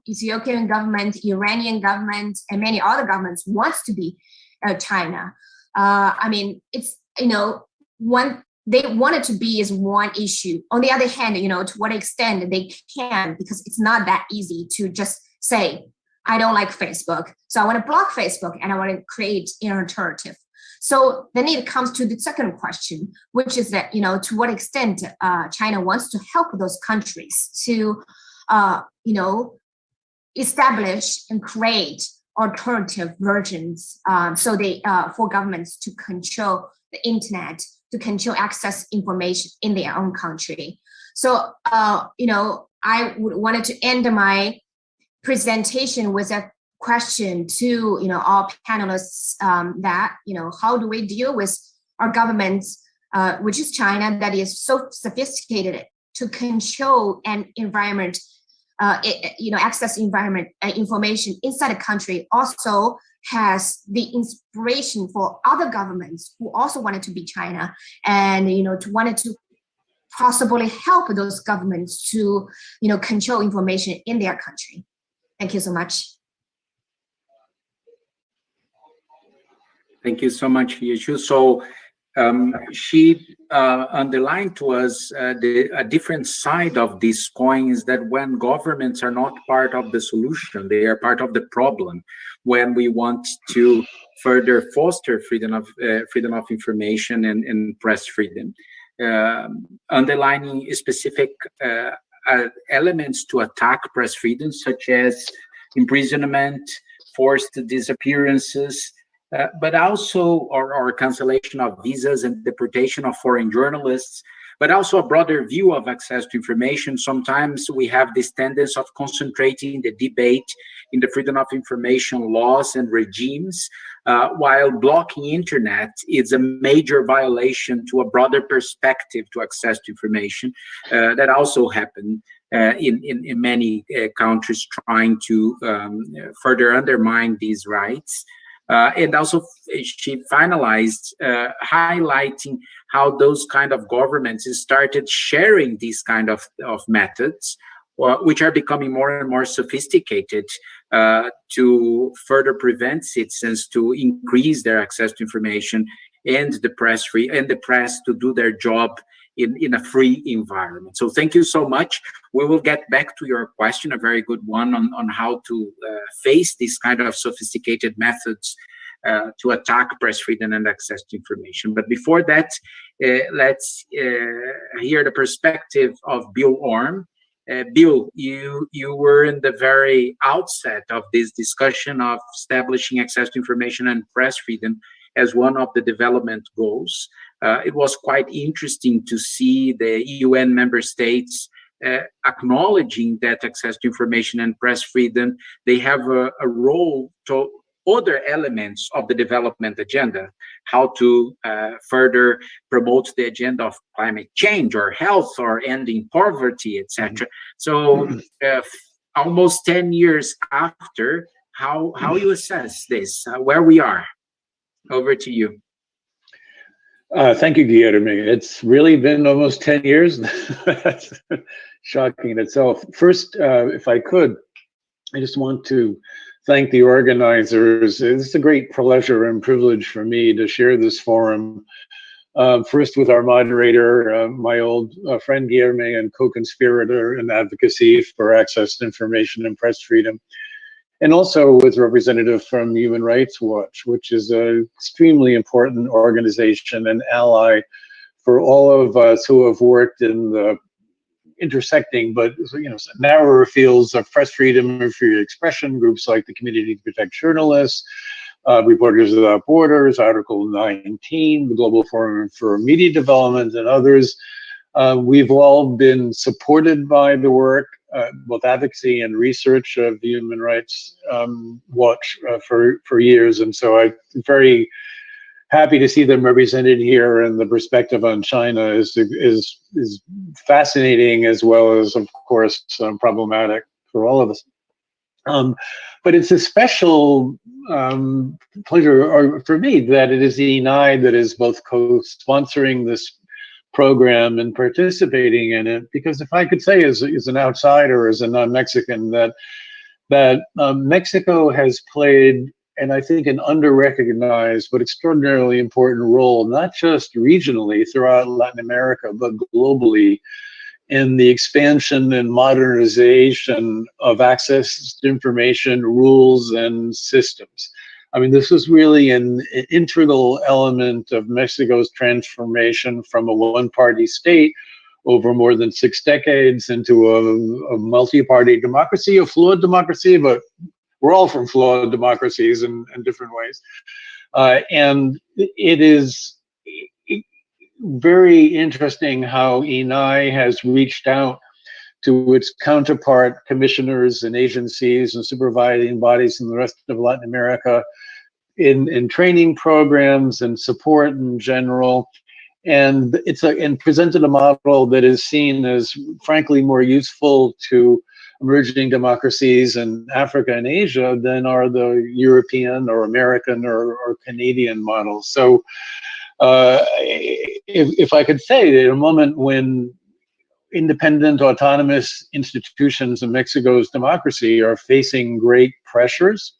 Ethiopian government, Iranian government, and many other governments wants to be China. It's one they wanted to be is one issue. On the other hand, to what extent they can, because it's not that easy to just say, I don't like Facebook, so I want to block Facebook and I want to create an alternative. So then it comes to the second question, which is that, to what extent China wants to help those countries to, establish and create alternative versions. So they for governments to control the internet, to control access information in their own country. So you know, I wanted to end my presentation with a question to, you know, all panelists, that, you know, how do we deal with our governments, which is China, that is so sophisticated to control an environment, you know, access environment information inside a country, also has the inspiration for other governments who also wanted to be China, and, you know, to wanted to possibly help those governments to, you know, control information in their country. Thank you so much. Thank you so much, Yeshu. So she underlined to us a different side of this coin is that when governments are not part of the solution, they are part of the problem. When we want to further foster freedom of information and press freedom, underlining specific elements to attack press freedom, such as imprisonment, forced disappearances, but also or cancellation of visas and deportation of foreign journalists, but also a broader view of access to information. Sometimes we have this tendency of concentrating the debate in the freedom of information laws and regimes, while blocking internet is a major violation to a broader perspective to access to information that also happened in many countries trying to further undermine these rights. And also she finalized highlighting how those kind of governments started sharing these kind of methods, which are becoming more and more sophisticated to further prevent citizens to increase their access to information and the press to do their job in a free environment. So thank you so much. We will get back to your question, a very good one, on how to face these kind of sophisticated methods to attack press freedom and access to information. But before that, let's hear the perspective of Bill Orm. Bill, you were in the very outset of this discussion of establishing access to information and press freedom as one of the development goals. It was quite interesting to see the UN member states acknowledging that access to information and press freedom, they have a role to other elements of the development agenda, how to further promote the agenda of climate change or health or ending poverty, etc. So almost 10 years after, how you assess this, where we are? Over to you. Thank you, Guillermo. It's really been almost 10 years. That's shocking in itself. First, if I could, I just want to thank the organizers. It's a great pleasure and privilege for me to share this forum. First with our moderator, my old friend Guillermo and co-conspirator in advocacy for access to information and press freedom. And also with representative from Human Rights Watch, which is an extremely important organization and ally for all of us who have worked in the intersecting, but narrower fields of press freedom and free expression, groups like the Committee to Protect Journalists, Reporters Without Borders, Article 19, the Global Forum for Media Development, and others. We've all been supported by the work, both advocacy and research of the Human Rights Watch for years, and so I'm very happy to see them represented here, and the perspective on China is fascinating as well as, of course, problematic for all of us. But it's a special pleasure for me that it is the ENI that is both co-sponsoring this program and participating in it, because if I could say as an outsider, as a non-Mexican, that Mexico has played, and I think, an under-recognized but extraordinarily important role, not just regionally throughout Latin America, but globally, in the expansion and modernization of access to information, rules, and systems. I mean, this was really an integral element of Mexico's transformation from a one-party state over more than 6 decades into a multi-party democracy, a fluid democracy, but we're all from flawed democracies in different ways. And it is very interesting how INAI has reached out to its counterpart commissioners and agencies and supervising bodies in the rest of Latin America in training programs and support in general. And and presented a model that is seen as frankly more useful to emerging democracies in Africa and Asia than are the European or American or Canadian models. So if I could say, at a moment when independent autonomous institutions in Mexico's democracy are facing great pressures,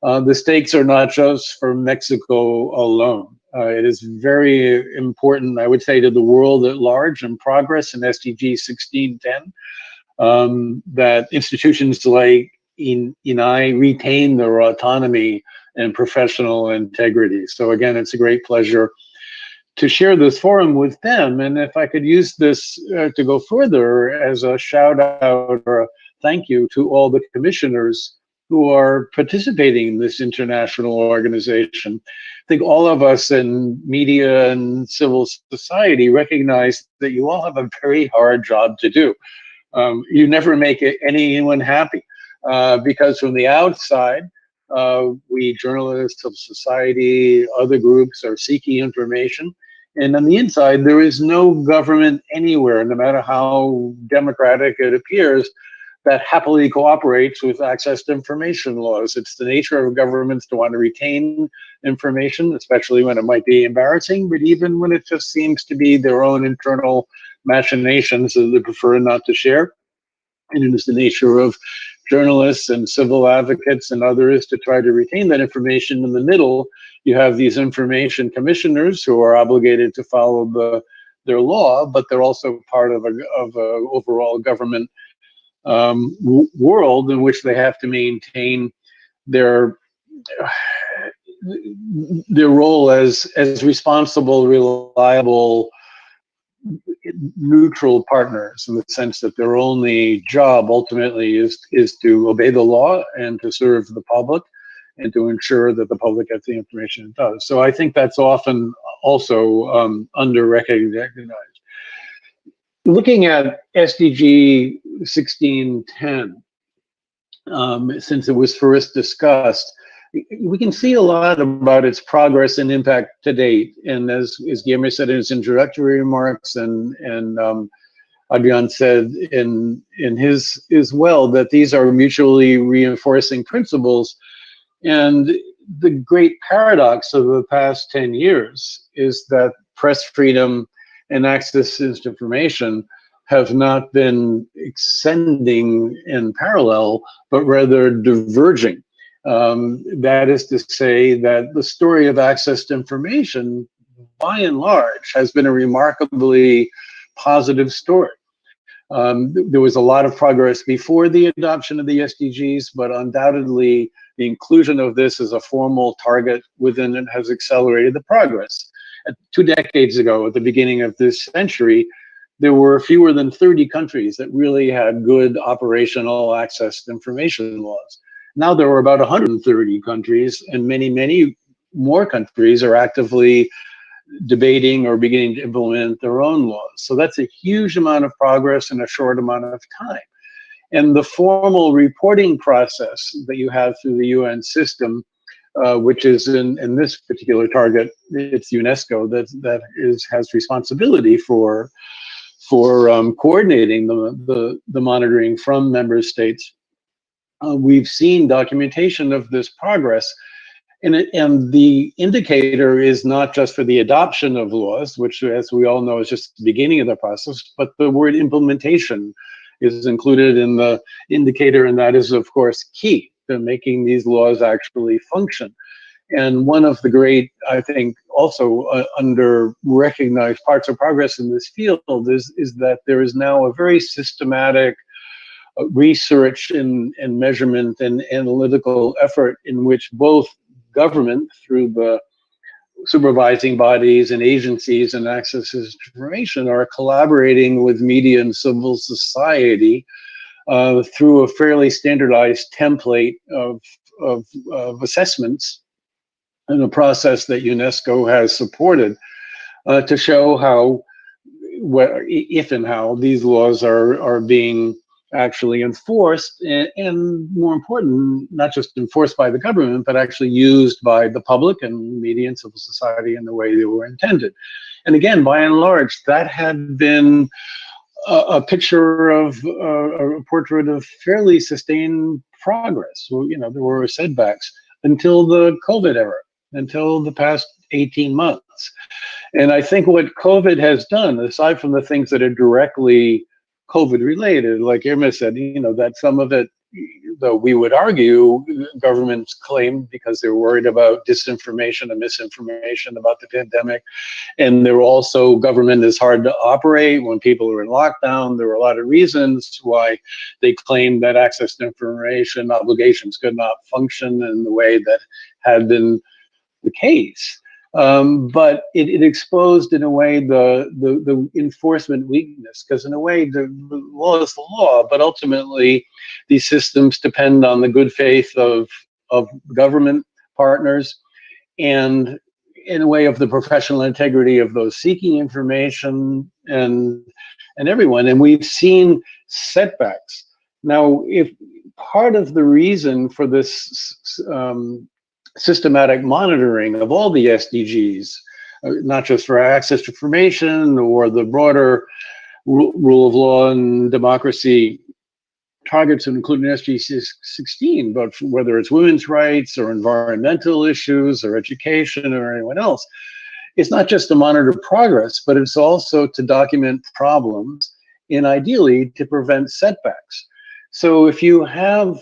the stakes are not just for Mexico alone. It is very important, I would say, to the world at large and progress in SDG 1610, that institutions like INAI retain their autonomy and professional integrity. So again, it's a great pleasure to share this forum with them. And if I could use this to go further as a shout out or a thank you to all the commissioners who are participating in this international organization. I think all of us in media and civil society recognize that you all have a very hard job to do. You never make anyone happy because from the outside, we journalists of society, other groups are seeking information. And on the inside, there is no government anywhere, no matter how democratic it appears, that happily cooperates with access to information laws. It's the nature of governments to want to retain information, especially when it might be embarrassing, but even when it just seems to be their own internal machinations that they prefer not to share. And it is the nature of journalists and civil advocates and others to try to retain that information. In the middle, you have these information commissioners who are obligated to follow their law, but they're also part of a overall government world in which they have to maintain their role as responsible, reliable, neutral partners, in the sense that their only job ultimately is to obey the law and to serve the public and to ensure that the public gets the information it does. So I think that's often also under-recognized. Looking at SDG 1610, since it was first discussed, we can see a lot about its progress and impact to date. And as Guillermo said in his introductory remarks, and Adrian said in his as well, that these are mutually reinforcing principles. And the great paradox of the past 10 years is that press freedom and access to information have not been ascending in parallel, but rather diverging. That is to say that the story of access to information, by and large, has been a remarkably positive story. There was a lot of progress before the adoption of the SDGs, but undoubtedly the inclusion of this as a formal target within it has accelerated the progress. 2 decades ago, at the beginning of this century, there were fewer than 30 countries that really had good operational access to information laws. Now there are about 130 countries, and many, many more countries are actively debating or beginning to implement their own laws. So that's a huge amount of progress in a short amount of time. And the formal reporting process that you have through the UN system, which is in this particular target, it's UNESCO that has responsibility for coordinating the monitoring from member states. We've seen documentation of this progress, and the indicator is not just for the adoption of laws, which, as we all know, is just the beginning of the process, but the word implementation is included in the indicator, and that is, of course, key to making these laws actually function. And one of the great, I think, also under-recognized parts of progress in this field is that there is now a very systematic research and measurement and analytical effort in which both government, through the supervising bodies and agencies and access to information, are collaborating with media and civil society through a fairly standardized template of assessments and a process that UNESCO has supported to show how, if and how these laws are being actually enforced, and more important, not just enforced by the government, but actually used by the public and media and civil society in the way they were intended. And again, by and large, that had been a picture of a portrait of fairly sustained progress. Well, you know, there were setbacks until the COVID era, until the past 18 months. And I think what COVID has done, aside from the things that are directly COVID related, like Irma said, you know, that some of it, though we would argue, governments claim because they're worried about disinformation and misinformation about the pandemic. And there were also, government is hard to operate when people are in lockdown. There were a lot of reasons why they claimed that access to information obligations could not function in the way that had been the case. But it exposed, in a way, the enforcement weakness, because in a way the law is the law, but ultimately these systems depend on the good faith of government partners and, in a way, of the professional integrity of those seeking information and everyone. And we've seen setbacks. Now, if part of the reason for this systematic monitoring of all the SDGs, not just for access to information or the broader rule of law and democracy targets, including SDG 16, but whether it's women's rights or environmental issues or education or anyone else, it's not just to monitor progress, but it's also to document problems and ideally to prevent setbacks. So if you have,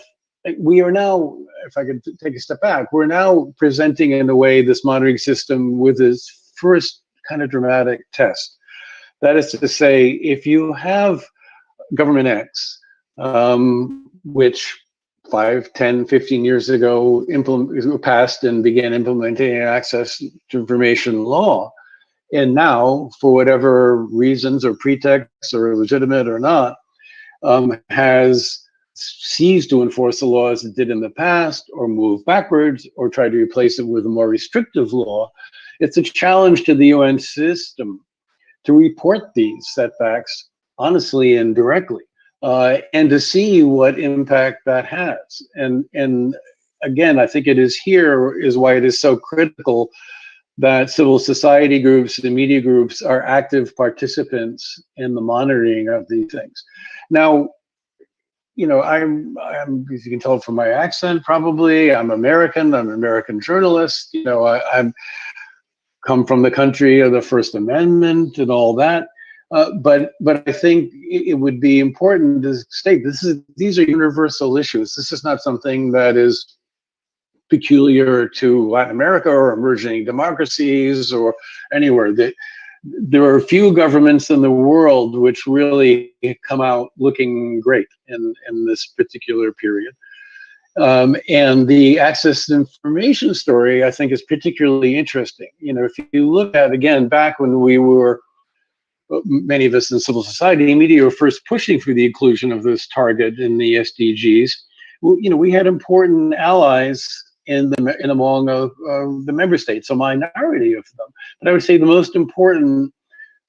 we are now, if I could take a step back, we're now presenting in a way this monitoring system with its first kind of dramatic test. That is to say, if you have government X, which 5, 10, 15 years ago passed and began implementing access to information law, and now, for whatever reasons or pretexts or legitimate or not, has ceased to enforce the law as it did in the past, or move backwards, or try to replace it with a more restrictive law, it's a challenge to the UN system to report these setbacks honestly and directly, and to see what impact that has. And again, I think it is why it is so critical that civil society groups and media groups are active participants in the monitoring of these things. Now, you know, I'm, as you can tell from my accent, probably, I'm American. I'm an American journalist. You know, I'm come from the country of the First Amendment and all that. But I think it would be important to state these are universal issues. This is not something that is peculiar to Latin America or emerging democracies or anywhere. There are few governments in the world which really come out looking great in this particular period. And the access to information story, I think, is particularly interesting. You know, if you look at, again, back when we were, many of us in civil society and media were first pushing for the inclusion of this target in the SDGs, you know, we had important allies among the member states, a minority of them. But I would say the most important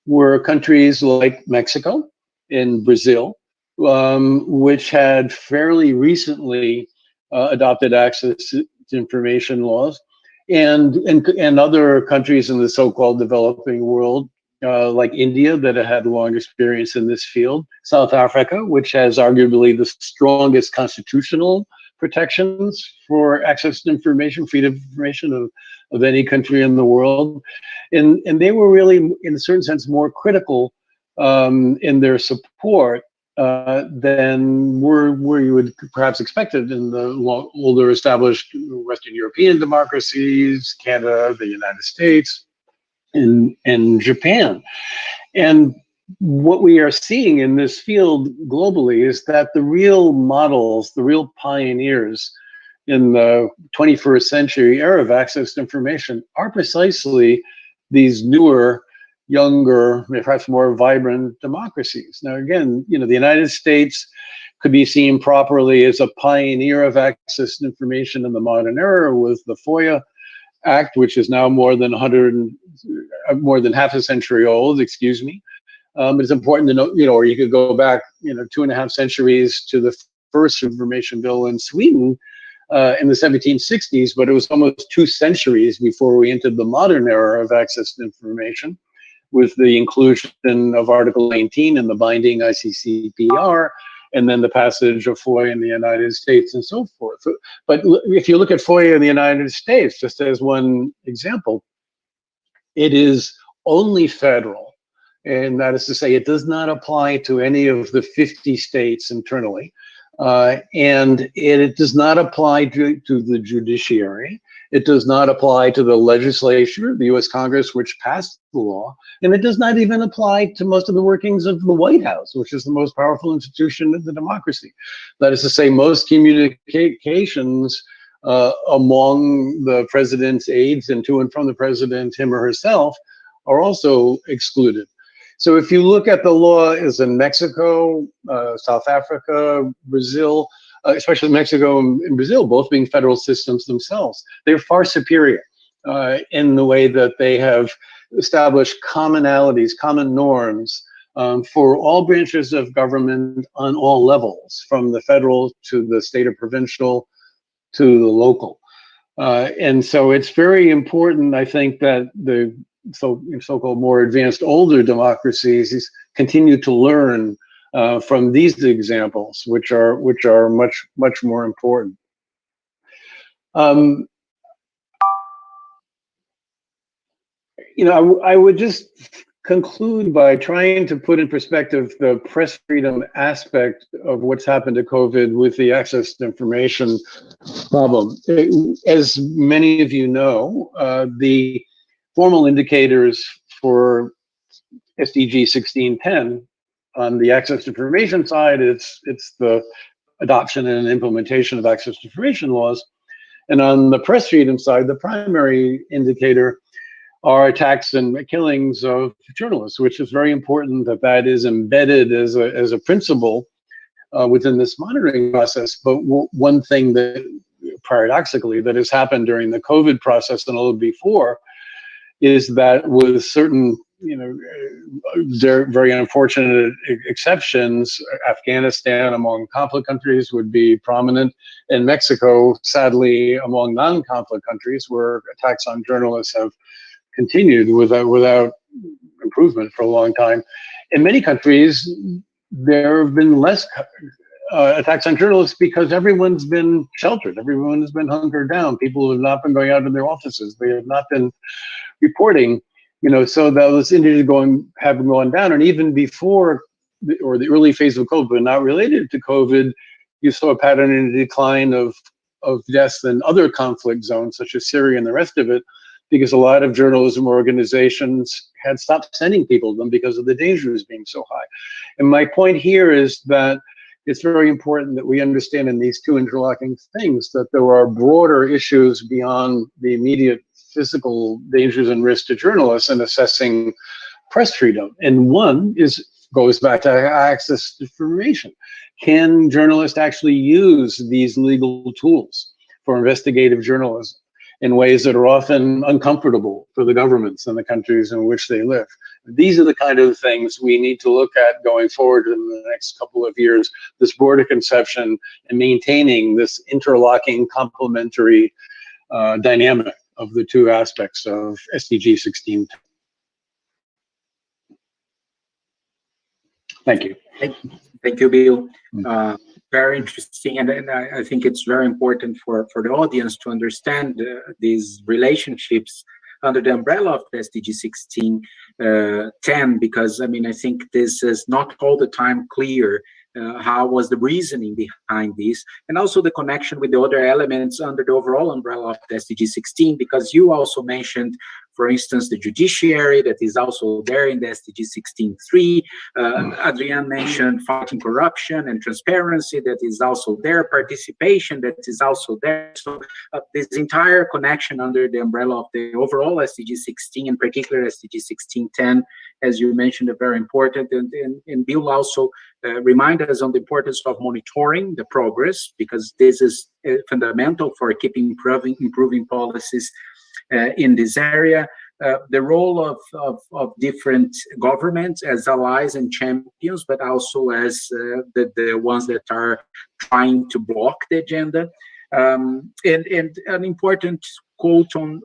were countries like Mexico and Brazil, which had fairly recently adopted access to information laws, and other countries in the so-called developing world, like India, that had long experience in this field, South Africa, which has arguably the strongest constitutional protections for access to information, freedom of information of any country in the world. And they were really, in a certain sense, more critical in their support than where you would perhaps expect it in the older established Western European democracies, Canada, the United States, and Japan. And what we are seeing in this field globally is that the real models, the real pioneers in the 21st century era of access to information are precisely these newer, younger, perhaps more vibrant democracies. Now, again, you know, the United States could be seen properly as a pioneer of access to information in the modern era with the FOIA Act, which is now more than half a century old, excuse me. It's important to note, or you could go back, 2.5 centuries to the first information bill in Sweden in the 1760s, but it was almost 2 centuries before we entered the modern era of access to information, with the inclusion of Article 19 in the binding ICCPR, and then the passage of FOIA in the United States and so forth. But if you look at FOIA in the United States, just as one example, it is only federal. And that is to say, it does not apply to any of the 50 states internally. And it does not apply to the judiciary. It does not apply to the legislature, the US Congress, which passed the law. And it does not even apply to most of the workings of the White House, which is the most powerful institution of the democracy. That is to say, most communications among the president's aides and to and from the president, him or herself, are also excluded. So if you look at the law as in Mexico, South Africa, Brazil, especially Mexico and Brazil, both being federal systems themselves, they're far superior in the way that they have established commonalities, common norms for all branches of government on all levels, from the federal to the state or provincial to the local. And so it's very important, I think, that the so-called more advanced older democracies continue to learn from these examples, which are much more important. I would just conclude by trying to put in perspective the press freedom aspect of what's happened to COVID with the access to information problem. As many of you know, the formal indicators for SDG 1610 on the access to information side, it's the adoption and implementation of access to information laws. And on the press freedom side, the primary indicator are attacks and killings of journalists, which is very important that is embedded as a principle within this monitoring process. But one thing that paradoxically that has happened during the COVID process and a little before is that with certain, very unfortunate exceptions, Afghanistan among conflict countries would be prominent, and Mexico, sadly, among non-conflict countries, where attacks on journalists have continued without improvement for a long time. In many countries, there have been less attacks on journalists because everyone's been sheltered. Everyone has been hunkered down. People have not been going out of their offices. They have not been reporting, so those indicators have gone down. And even before the early phase of COVID, but not related to COVID, you saw a pattern in the decline of deaths in other conflict zones, such as Syria and the rest of it, because a lot of journalism organizations had stopped sending people to them because of the dangers being so high. And my point here is that it's very important that we understand in these two interlocking things that there are broader issues beyond the immediate physical dangers and risks to journalists in assessing press freedom. And one goes back to access to information. Can journalists actually use these legal tools for investigative journalism in ways that are often uncomfortable for the governments and the countries in which they live? These are the kind of things we need to look at going forward in the next couple of years, this broader conception and maintaining this interlocking complementary dynamic of the two aspects of SDG 16. Thank you. Thank you, Bill. Very interesting, and I think it's very important for the audience to understand these relationships under the umbrella of the SDG 1610, because I think this is not all the time clear how was the reasoning behind this, and also the connection with the other elements under the overall umbrella of the SDG 16, because you also mentioned, for instance, the judiciary that is also there in the SDG 16.3. Adrian mentioned fighting corruption and transparency that is also there, participation that is also there. So this entire connection under the umbrella of the overall SDG 16, in particular SDG 16.10, as you mentioned, are very important. And Bill also remind us on the importance of monitoring the progress, because this is fundamental for keeping improving policies in this area. The role of different governments as allies and champions, but also as the ones that are trying to block the agenda. And an important quote on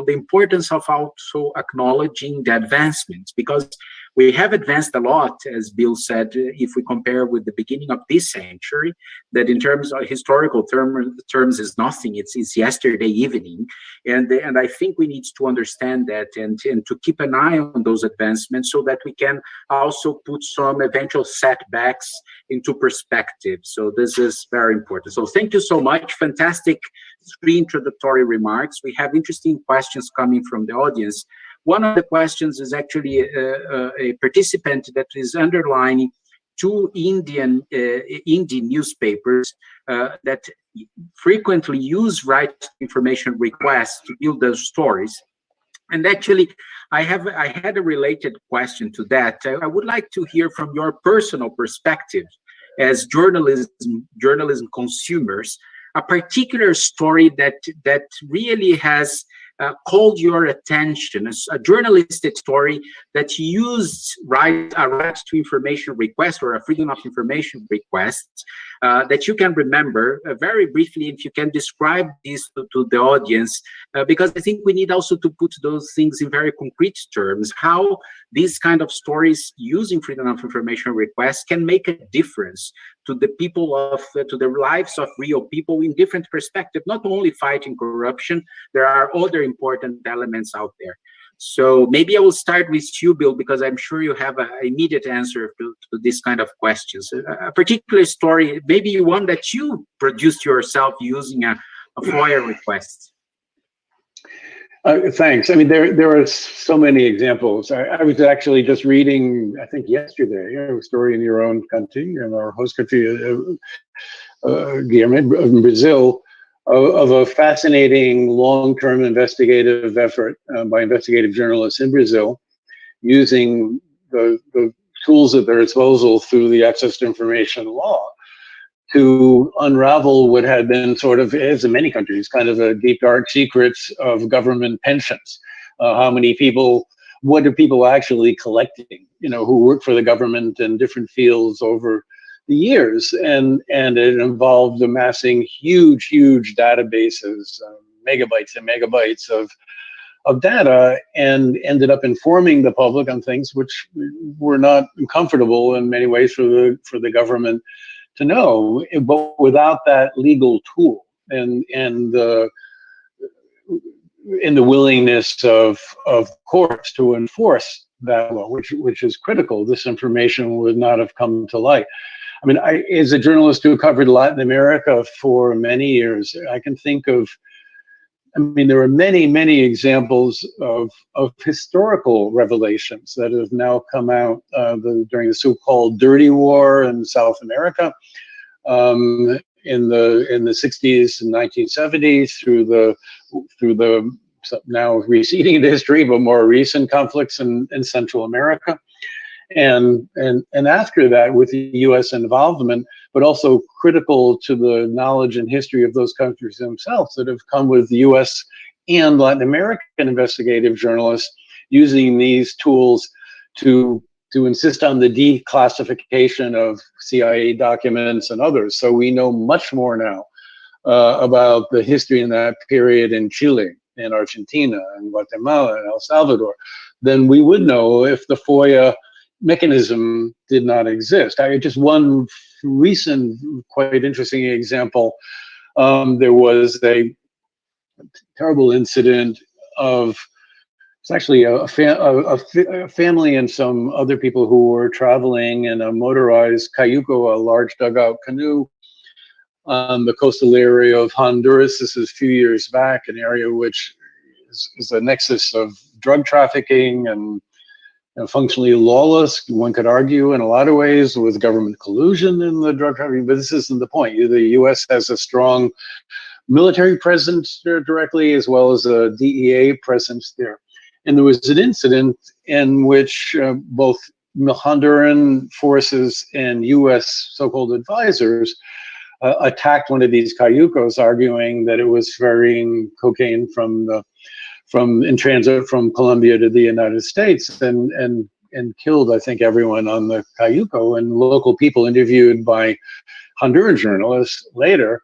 the importance of also acknowledging the advancements, because we have advanced a lot, as Bill said, if we compare with the beginning of this century, that in terms of historical terms is nothing, it's yesterday evening. And I think we need to understand that and to keep an eye on those advancements so that we can also put some eventual setbacks into perspective. So this is very important. So thank you so much. Fantastic 3 introductory remarks. We have interesting questions coming from the audience. One of the questions is actually a participant that is underlining 2 Indian newspapers that frequently use right information requests to build those stories. And actually, I had a related question to that. I would like to hear from your personal perspective as journalism consumers, a particular story that really has called your attention, a journalistic story that used a right to information request or a freedom of information request that you can remember very briefly, if you can describe this to the audience, because I think we need also to put those things in very concrete terms, how these kind of stories using freedom of information requests can make a difference to the people to the lives of real people in different perspectives, not only fighting corruption, there are other important elements out there. So maybe I will start with you, Bill, because I'm sure you have an immediate answer to this kind of questions. A particular story, maybe one that you produced yourself using a FOIA request. Thanks. I mean, there are so many examples. I was actually just reading, I think yesterday, a story in your own country, in our host country, Guilherme, in Brazil, of a fascinating long-term investigative effort by investigative journalists in Brazil, using the tools at their disposal through the access to information law to unravel what had been sort of, as in many countries, kind of the deep dark secrets of government pensions. How many people, what are people actually collecting, who work for the government in different fields over the years, and it involved amassing huge databases, megabytes and megabytes of data, and ended up informing the public on things which were not comfortable in many ways for the government to know, but without that legal tool and the willingness of courts to enforce that law, which is critical, this information would not have come to light. I mean, as a journalist who covered Latin America for many years, I can think of, there are many examples of historical revelations that have now come out during the so-called Dirty War in South America in the 60s and 1970s through the now receding history, but more recent conflicts in Central America. And after that, with the U.S. involvement, but also critical to the knowledge and history of those countries themselves that have come with U.S. and Latin American investigative journalists using these tools to insist on the declassification of CIA documents and others. So we know much more now about the history in that period in Chile, in Argentina, and Guatemala, and El Salvador than we would know if the FOIA mechanism did not exist. Just one recent, quite interesting example. There was a terrible incident of, it's actually a family and some other people who were traveling in a motorized cayuco, a large dugout canoe, on the coastal area of Honduras. This is a few years back, an area which is a nexus of drug trafficking and functionally lawless, one could argue in a lot of ways, with government collusion in the drug trafficking, but this isn't the point. The U.S. has a strong military presence there directly, as well as a DEA presence there. And there was an incident in which both Honduran forces and U.S. so-called advisors attacked one of these cayucos, arguing that it was ferrying cocaine in transit from Colombia to the United States, and killed, I think, everyone on the cayuco. And local people interviewed by Honduran journalists later,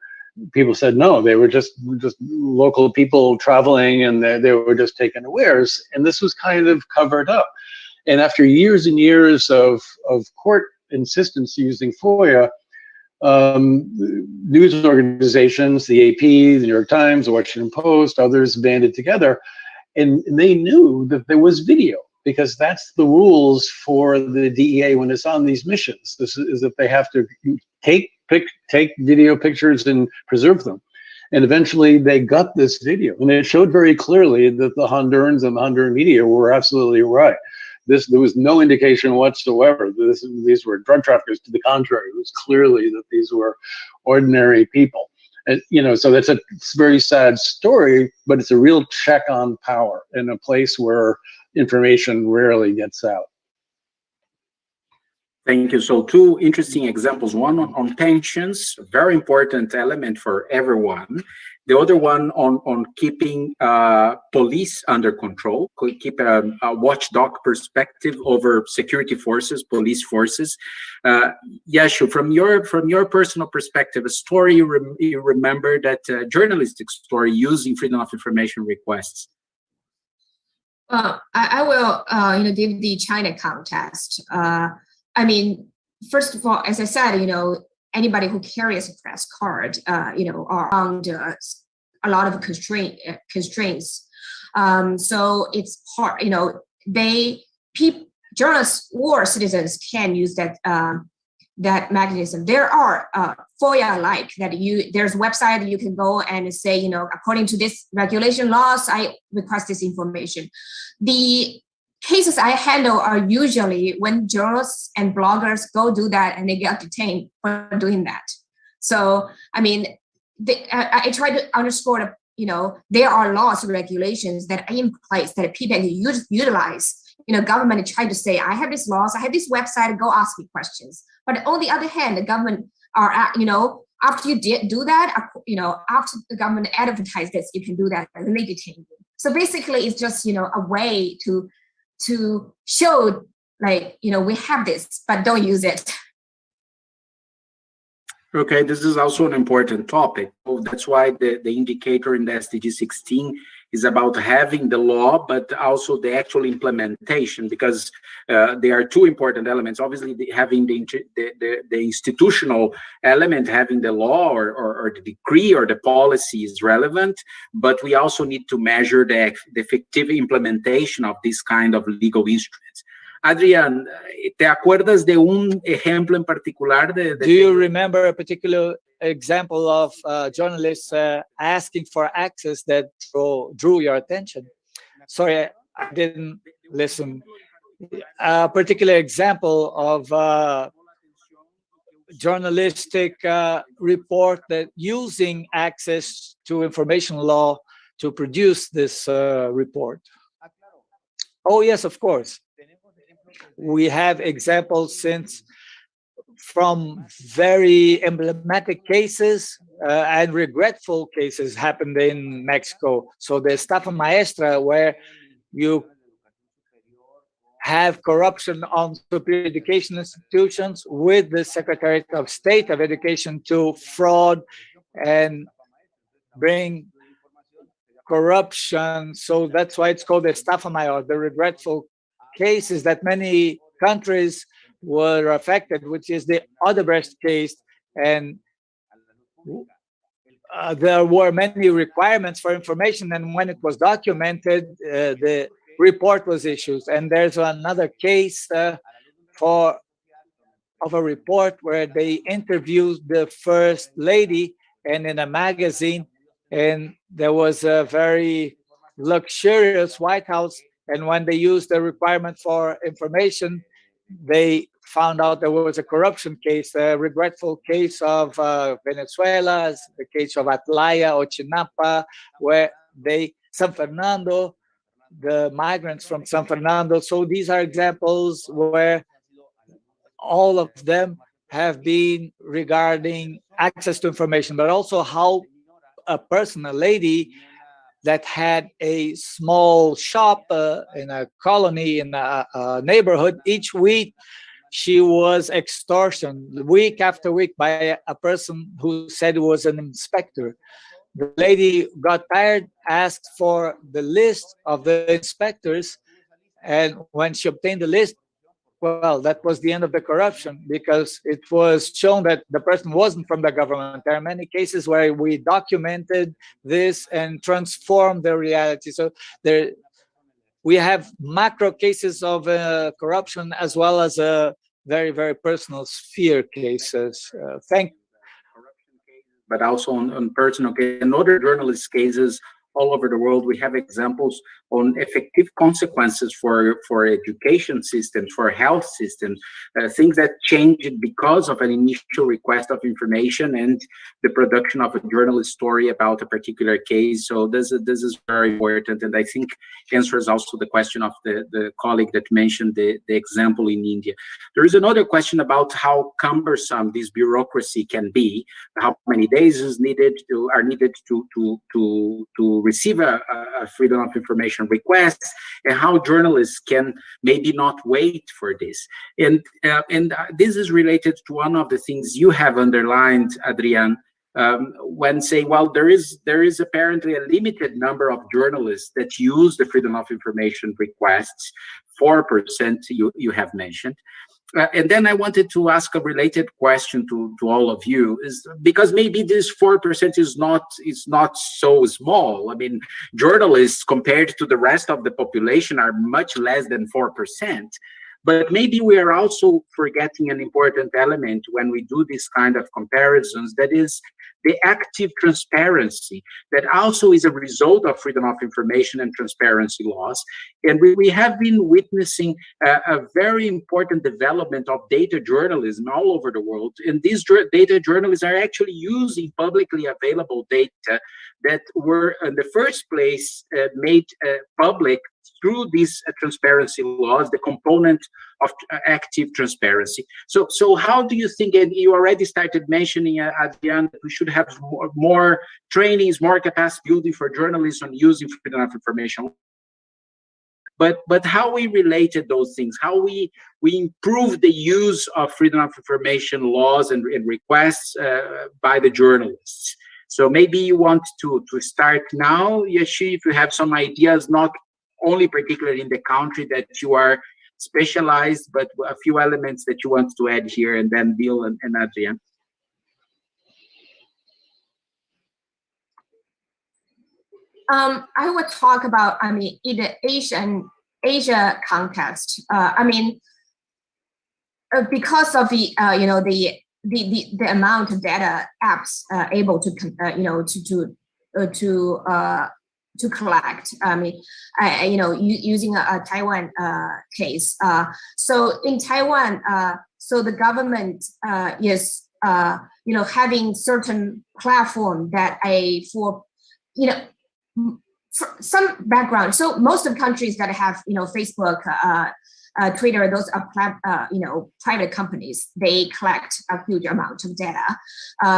people said no, they were just local people traveling, and they were just taken unawares. And this was kind of covered up. And after years and years of court insistence using FOIA, news organizations, the AP, the New York Times, the Washington Post, others banded together, and they knew that there was video, because that's the rules for the DEA when it's on these missions. This is that they have to take video pictures and preserve them. And eventually they got this video, and it showed very clearly that the Hondurans and the Honduran media were absolutely right. There was no indication whatsoever that these were drug traffickers. To the contrary, it was clearly that these were ordinary people. And, so that's a very sad story, but it's a real check on power in a place where information rarely gets out. Thank you. So two interesting examples, one on tensions, a very important element for everyone. The other one on keeping police under control, keep a watchdog perspective over security forces, police forces. Yashu, from your personal perspective, a story you remember, that journalistic story using freedom of information requests. I will, give the China context. I mean, first of all, as I said, anybody who carries a press card, are under a lot of constraints. So it's hard, journalists or citizens can use that mechanism. There are FOIA-like that there's a website that you can go and say, according to this regulation laws, I request this information. The cases I handle are usually when journalists and bloggers go do that and they get detained for doing that. So, I mean, I try to underscore that, there are laws and regulations that are in place that people can utilize. Government try to say, I have these laws, I have this website, go ask me questions. But on the other hand, the government are, after you do that, after the government advertise this, you can do that, and they detain you. So basically, it's just, a way to show, we have this, but don't use it. Okay, this is also an important topic. So that's why the indicator in the SDG 16 is about having the law, but also the actual implementation, because there are two important elements. Obviously, having the institutional element, having the law or the decree or the policy is relevant, but we also need to measure the effective implementation of this kind of legal instruments. Adrian, ¿te acuerdas de un ejemplo en particular? Do you remember a particular example of journalists asking for access that drew your attention? Sorry, I didn't listen. A particular example of journalistic report that using access to information law to produce this report. Oh, yes, of course. We have examples from very emblematic cases and regretful cases happened in Mexico. So the estafa maestra, where you have corruption on superior education institutions with the Secretary of State of Education to fraud and bring corruption. So that's why it's called the estafa mayor, the regretful cases that many countries were affected, which is the Odebrecht case. And there were many requirements for information, and when it was documented, the report was issued. And there's another case of a report where they interviewed the first lady and in a magazine, and there was a very luxurious White House. And when they used the requirement for information, they found out there was a corruption case, a regretful case of Venezuela, the case of Atlaya or Chinapa, where San Fernando, the migrants from San Fernando. So these are examples where all of them have been regarding access to information, but also how a person, a lady that had a small shop in a colony, in a neighborhood, each week she was extortioned week after week by a person who said it was an inspector. The lady got tired, asked for the list of the inspectors, and when she obtained the list, well, that was the end of the corruption, because it was shown that the person wasn't from the government. There are many cases where we documented this and transformed the reality. So there, we have macro cases of corruption as well as very, very personal sphere cases. But also on personal cases and other journalist cases all over the world. We have examples on effective consequences for education systems, for health systems, things that changed because of an initial request of information and the production of a journalist story about a particular case. So this is very important, and I think answers also the question of the colleague that mentioned the example in India. There is another question about how cumbersome this bureaucracy can be, how many days are needed to receive a freedom of information request, and how journalists can maybe not wait for this. And this is related to one of the things you have underlined, Adrian, when saying, well, there is apparently a limited number of journalists that use the freedom of information requests, 4% you have mentioned. And then I wanted to ask a related question to all of you, is because maybe this 4% is not so small. I mean, journalists compared to the rest of the population are much less than 4%. But maybe we are also forgetting an important element when we do this kind of comparisons, that is the active transparency that also is a result of freedom of information and transparency laws. And we have been witnessing a very important development of data journalism all over the world. And these data journalists are actually using publicly available data that were in the first place made public through these transparency laws, the component of active transparency. So how do you think, and you already started mentioning, Adrian, that we should have more trainings, more capacity building for journalists on using freedom of information. But how we related those things, how we improve the use of freedom of information laws and requests by the journalists. So maybe you want to start now, Yashi, if you have some ideas, not only particularly in the country that you are specialized, but a few elements that you want to add here, and then Bill and Adrian. I would talk about, I mean, in the Asia context, I mean, because of the, you know, the amount of data apps able to, you know, to collect. I mean, you know, using a Taiwan case. So in Taiwan, so the government is, you know, having certain platform that for, you know, for some background. So most of the countries that have, you know, Facebook, Twitter, those are, you know, private companies. They collect a huge amount of data.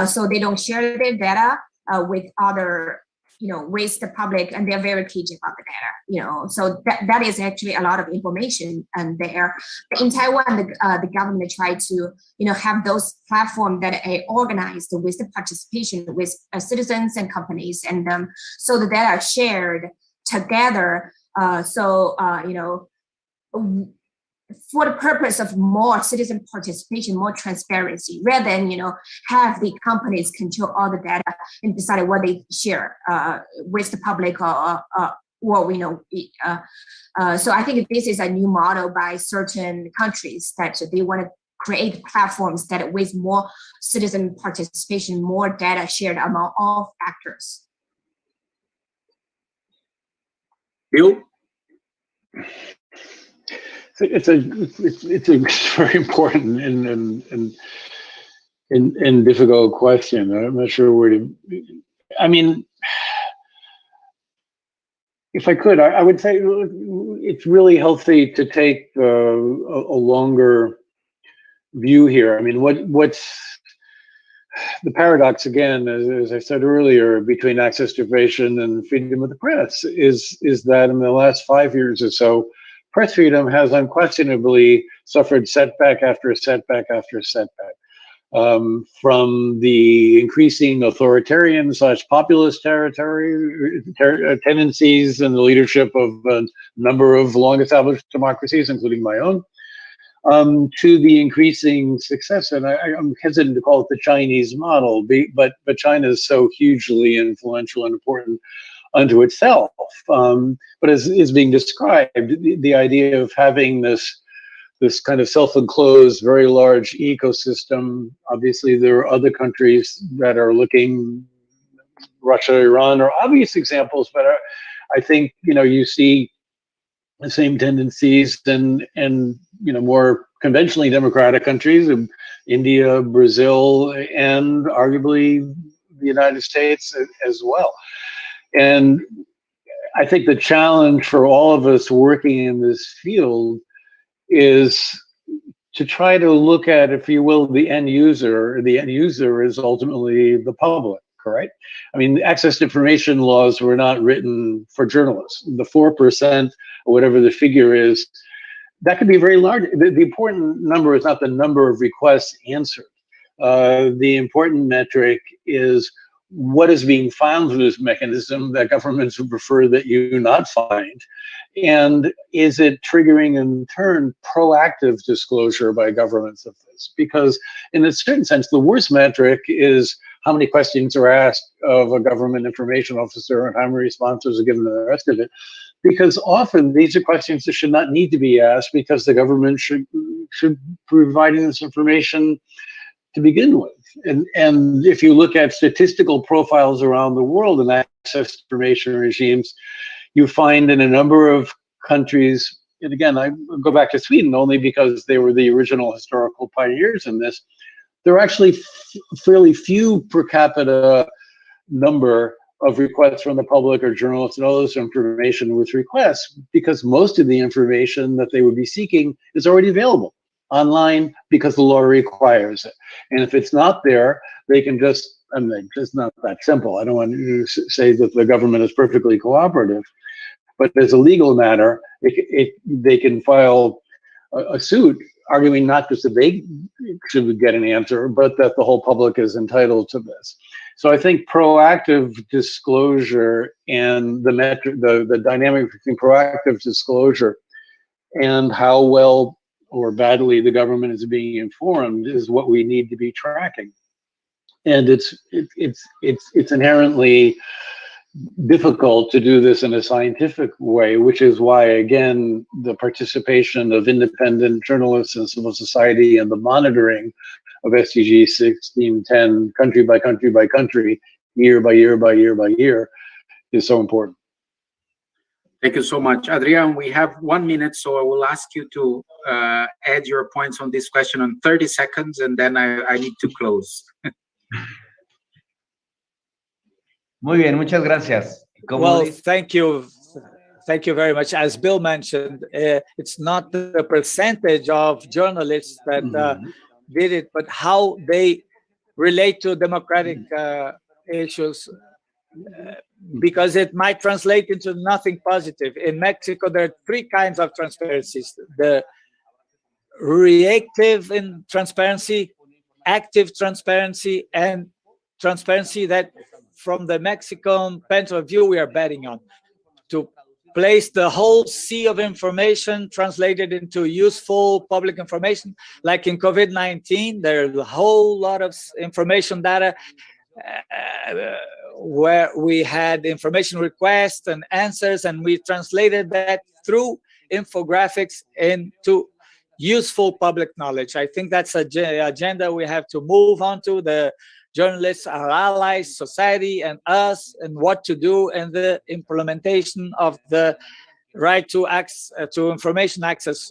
So they don't share their data with other, you know, with the public, and they're very cagey about the data, you know. So that is actually a lot of information there. But in Taiwan, the government tried to, you know, have those platforms that are organized with the participation with citizens and companies, and so the data are shared together. You know, for the purpose of more citizen participation, more transparency, rather than, you know, have the companies control all the data and decide what they share with the public or you know. So I think this is a new model by certain countries that they want to create platforms that with more citizen participation, more data shared among all actors. Bill? It's a very important and difficult question. I'm not sure where to. I mean, if I could, I would say it's really healthy to take a longer view here. I mean, what's the paradox again, as I said earlier, between access to information and freedom of the press is that in the last 5 years or so, press freedom has unquestionably suffered setback after setback after setback. From the increasing authoritarian / populist tendencies in the leadership of a number of long-established democracies, including my own, to the increasing success, and I'm hesitant to call it the Chinese model, but China is so hugely influential and important unto itself. But as is being described, the idea of having this kind of self-enclosed, very large ecosystem. Obviously, there are other countries that are looking, Russia, Iran are obvious examples, but I think, you see the same tendencies in more conventionally democratic countries, India, Brazil, and arguably the United States as well. And I think the challenge for all of us working in this field is to try to look at, if you will, the end user. The end user is ultimately the public, correct? I mean, access to information laws were not written for journalists. The 4%, or whatever the figure is, that could be very large. The important number is not the number of requests answered. The important metric is what is being found through this mechanism that governments would prefer that you not find. And is it triggering, in turn, proactive disclosure by governments of this? Because in a certain sense, the worst metric is how many questions are asked of a government information officer and how many responses are given to the rest of it. Because often these are questions that should not need to be asked because the government should provide this information to begin with. And if you look at statistical profiles around the world and access to information regimes, you find in a number of countries, and again, I go back to Sweden only because they were the original historical pioneers in this, there are actually fairly few per capita number of requests from the public or journalists and all this information with requests, because most of the information that they would be seeking is already available online because the law requires it. And if it's not there, they can just, I mean, it's not that simple. I don't want to say that the government is perfectly cooperative, but as a legal matter, they can file a suit arguing not just that they should get an answer, but that the whole public is entitled to this. So I think proactive disclosure and the dynamic between proactive disclosure and how well or badly the government is being informed is what we need to be tracking. And it's inherently difficult to do this in a scientific way, which is why, again, the participation of independent journalists and civil society and the monitoring of SDG 1610 country by country by country, year by year by year by year, is so important. Thank you so much, Adrian. We have 1 minute, so I will ask you to add your points on this question in 30 seconds, and then I need to close. Muy bien, muchas gracias. Well, thank you. Thank you very much. As Bill mentioned, it's not the percentage of journalists that did it, but how they relate to democratic issues, because it might translate into nothing positive. In Mexico, there are 3 kinds of transparencies: the reactive in transparency, active transparency, and transparency that, from the Mexican point of view, we are betting on to place the whole sea of information translated into useful public information. Like in COVID-19, there's a whole lot of information data where we had information requests and answers, and we translated that through infographics into useful public knowledge. I think that's an agenda we have to move on to. The journalists, our allies, society, and us, and what to do, and the implementation of the right to access to information access.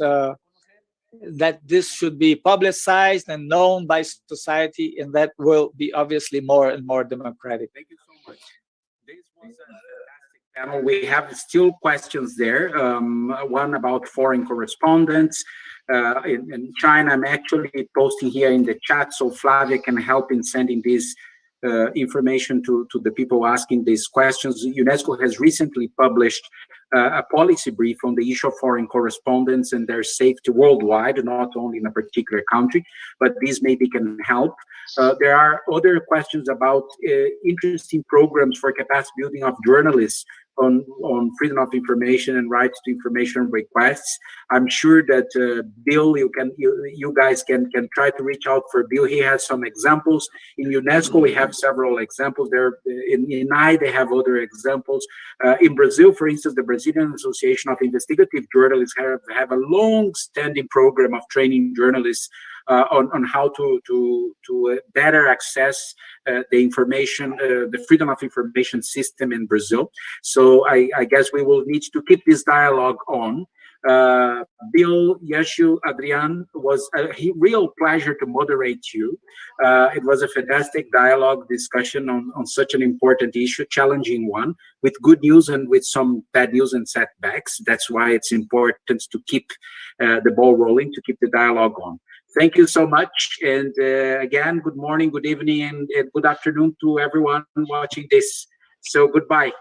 That this should be publicized and known by society, and that will be obviously more and more democratic. Thank you so much. This was a fantastic panel. We have still questions there. One about foreign correspondents, in China. I'm actually posting here in the chat, so Flavia can help in sending this information to the people asking these questions. UNESCO has recently published a policy brief on the issue of foreign correspondence and their safety worldwide, not only in a particular country, but this maybe can help. There are other questions about interesting programs for capacity building of journalists on freedom of information and rights to information requests. I'm sure that Bill, you guys can try to reach out for Bill. He has some examples. In UNESCO, we have several examples. There in I, they have other examples. In Brazil, for instance, the Brazilian Association of Investigative Journalists have a long-standing program of training journalists on how to better access the information, the freedom of information system in Brazil. So I guess we will need to keep this dialogue on. Bill, Yeshu, Adrian, was a real pleasure to moderate you. It was a fantastic dialogue discussion on such an important issue, challenging one, with good news and with some bad news and setbacks. That's why it's important to keep the ball rolling, to keep the dialogue on. Thank you so much. And again, good morning, good evening, and good afternoon to everyone watching this. So goodbye.